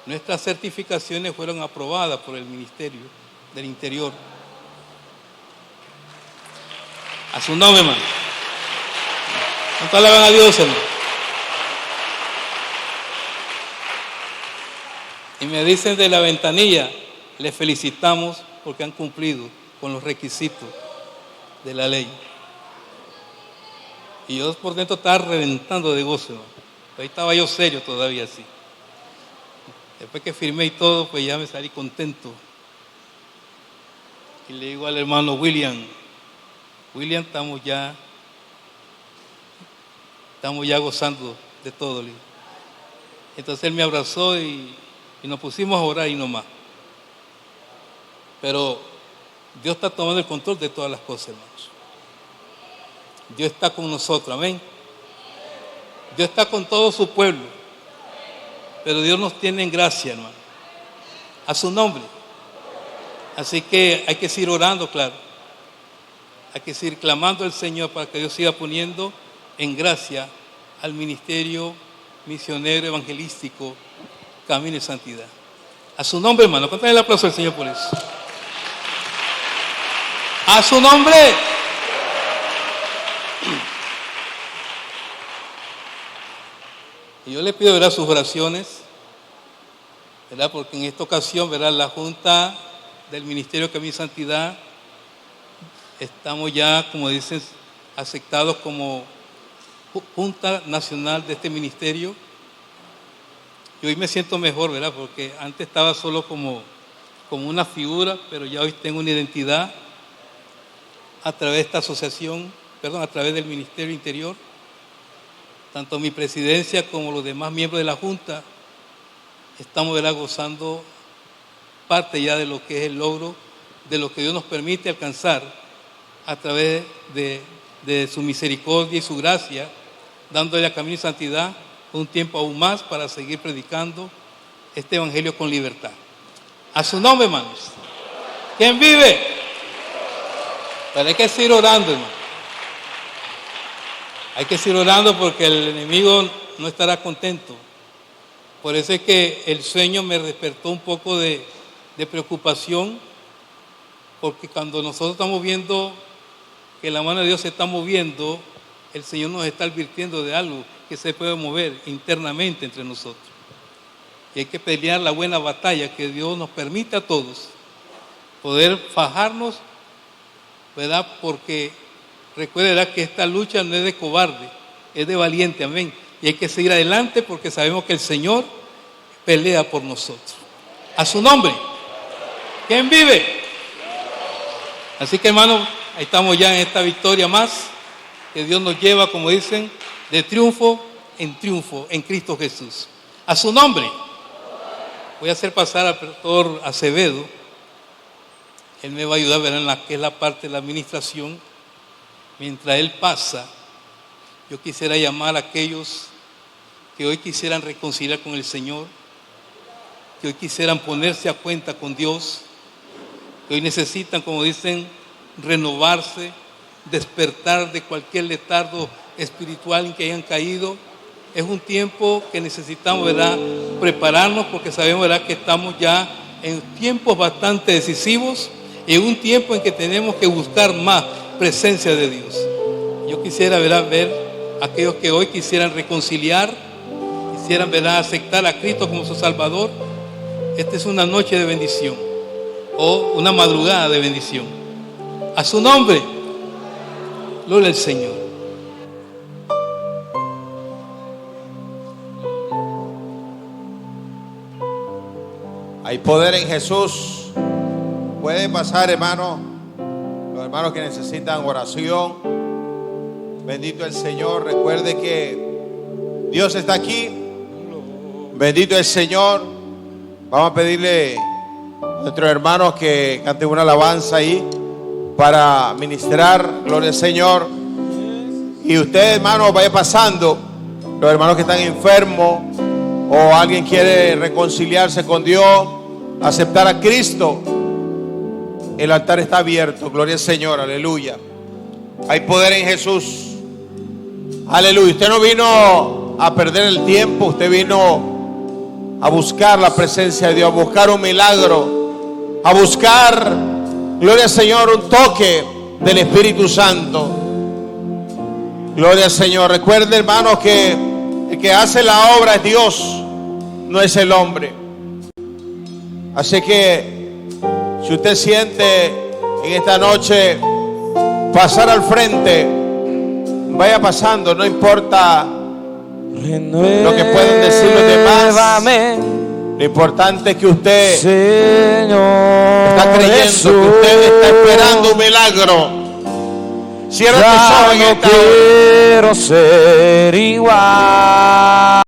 Nuestras certificaciones fueron aprobadas por el Ministerio del Interior. A su nombre, hermano. ¿Cuánto alaban a Dios, hermano? Y me dicen de la ventanilla, les felicitamos porque han cumplido con los requisitos de la ley. Y yo por dentro estaba reventando de gozo, hermano. Ahí estaba yo serio todavía así. Después que firmé y todo, pues ya me salí contento. Y le digo al hermano William, estamos ya gozando de todo. Entonces él me abrazó y nos pusimos a orar y no más. Pero Dios está tomando el control de todas las cosas, hermanos. Dios está con nosotros, amén. Dios está con todo su pueblo. Pero Dios nos tiene en gracia, hermano. A su nombre. Así que hay que seguir orando, claro. Hay que seguir clamando al Señor para que Dios siga poniendo en gracia al ministerio misionero evangelístico Camino de Santidad. A su nombre, hermano. Cuéntale el aplauso al Señor por eso. A su nombre. Y yo le pido, ¿verdad?, sus oraciones, ¿verdad?, porque en esta ocasión, ¿verdad?, la Junta del Ministerio Camino de Santidad, estamos ya, como dicen, aceptados como Junta Nacional de este ministerio. Y hoy me siento mejor, ¿verdad?, porque antes estaba solo como una figura, pero ya hoy tengo una identidad a través de esta asociación, a través del Ministerio Interior. Tanto mi presidencia como los demás miembros de la Junta estamos, ¿verdad?, gozando parte ya de lo que es el logro, de lo que Dios nos permite alcanzar a través de su misericordia y su gracia, dándole a Camino de Santidad un tiempo aún más para seguir predicando este evangelio con libertad. A su nombre, hermanos. ¿Quién vive? Pero hay que seguir orando, hermano. Hay que seguir orando porque el enemigo no estará contento. Por eso es que el sueño me despertó un poco de preocupación porque cuando nosotros estamos viendo que la mano de Dios se está moviendo, el Señor nos está advirtiendo de algo que se puede mover internamente entre nosotros. Y hay que pelear la buena batalla que Dios nos permite a todos poder fajarnos, ¿verdad? Porque recuerda que esta lucha no es de cobarde, es de valiente, amén. Y hay que seguir adelante porque sabemos que el Señor pelea por nosotros. A su nombre. ¿Quién vive? Así que, hermano, ahí estamos ya en esta victoria más que Dios nos lleva, como dicen, de triunfo en Cristo Jesús. A su nombre. Voy a hacer pasar al pastor Acevedo. Él me va a ayudar, verán, en la que es la parte de la administración. Mientras él pasa, yo quisiera llamar a aquellos que hoy quisieran reconciliar con el Señor, que hoy quisieran ponerse a cuenta con Dios, que hoy necesitan, como dicen, renovarse, despertar de cualquier letargo espiritual en que hayan caído. Es un tiempo que necesitamos, ¿verdad?, prepararnos, porque sabemos, ¿verdad?, que estamos ya en tiempos bastante decisivos y en un tiempo en que tenemos que buscar más presencia de Dios. Yo quisiera, ¿verdad?, ver a aquellos que hoy quisieran reconciliar, quisieran, ¿verdad?, aceptar a Cristo como su Salvador. Esta es una noche de bendición o una madrugada de bendición. A su nombre, gloria al Señor. Hay poder en Jesús. Pueden pasar, hermanos, los hermanos que necesitan oración. Bendito el Señor. Recuerde que Dios está aquí. Bendito el Señor. Vamos a pedirle a nuestros hermanos que canten una alabanza ahí para ministrar. Gloria al Señor. Y usted, hermanos, vaya pasando. Los hermanos que están enfermos o alguien quiere reconciliarse con Dios, aceptar a Cristo, el altar está abierto. Gloria al Señor, aleluya. Hay poder en Jesús, aleluya. Usted no vino a perder el tiempo, usted vino a buscar la presencia de Dios, a buscar un milagro, a buscar, gloria al Señor, un toque del Espíritu Santo. Gloria al Señor. Recuerde, hermanos, que el que hace la obra es Dios, no es el hombre. Así que si usted siente en esta noche pasar al frente, vaya pasando, no importa lo que pueden decir los demás. Lo importante es que usted, Señor, está creyendo, Jesús, que usted está esperando un milagro. Cierra tus ojos en esta hora. Quiero ser igual.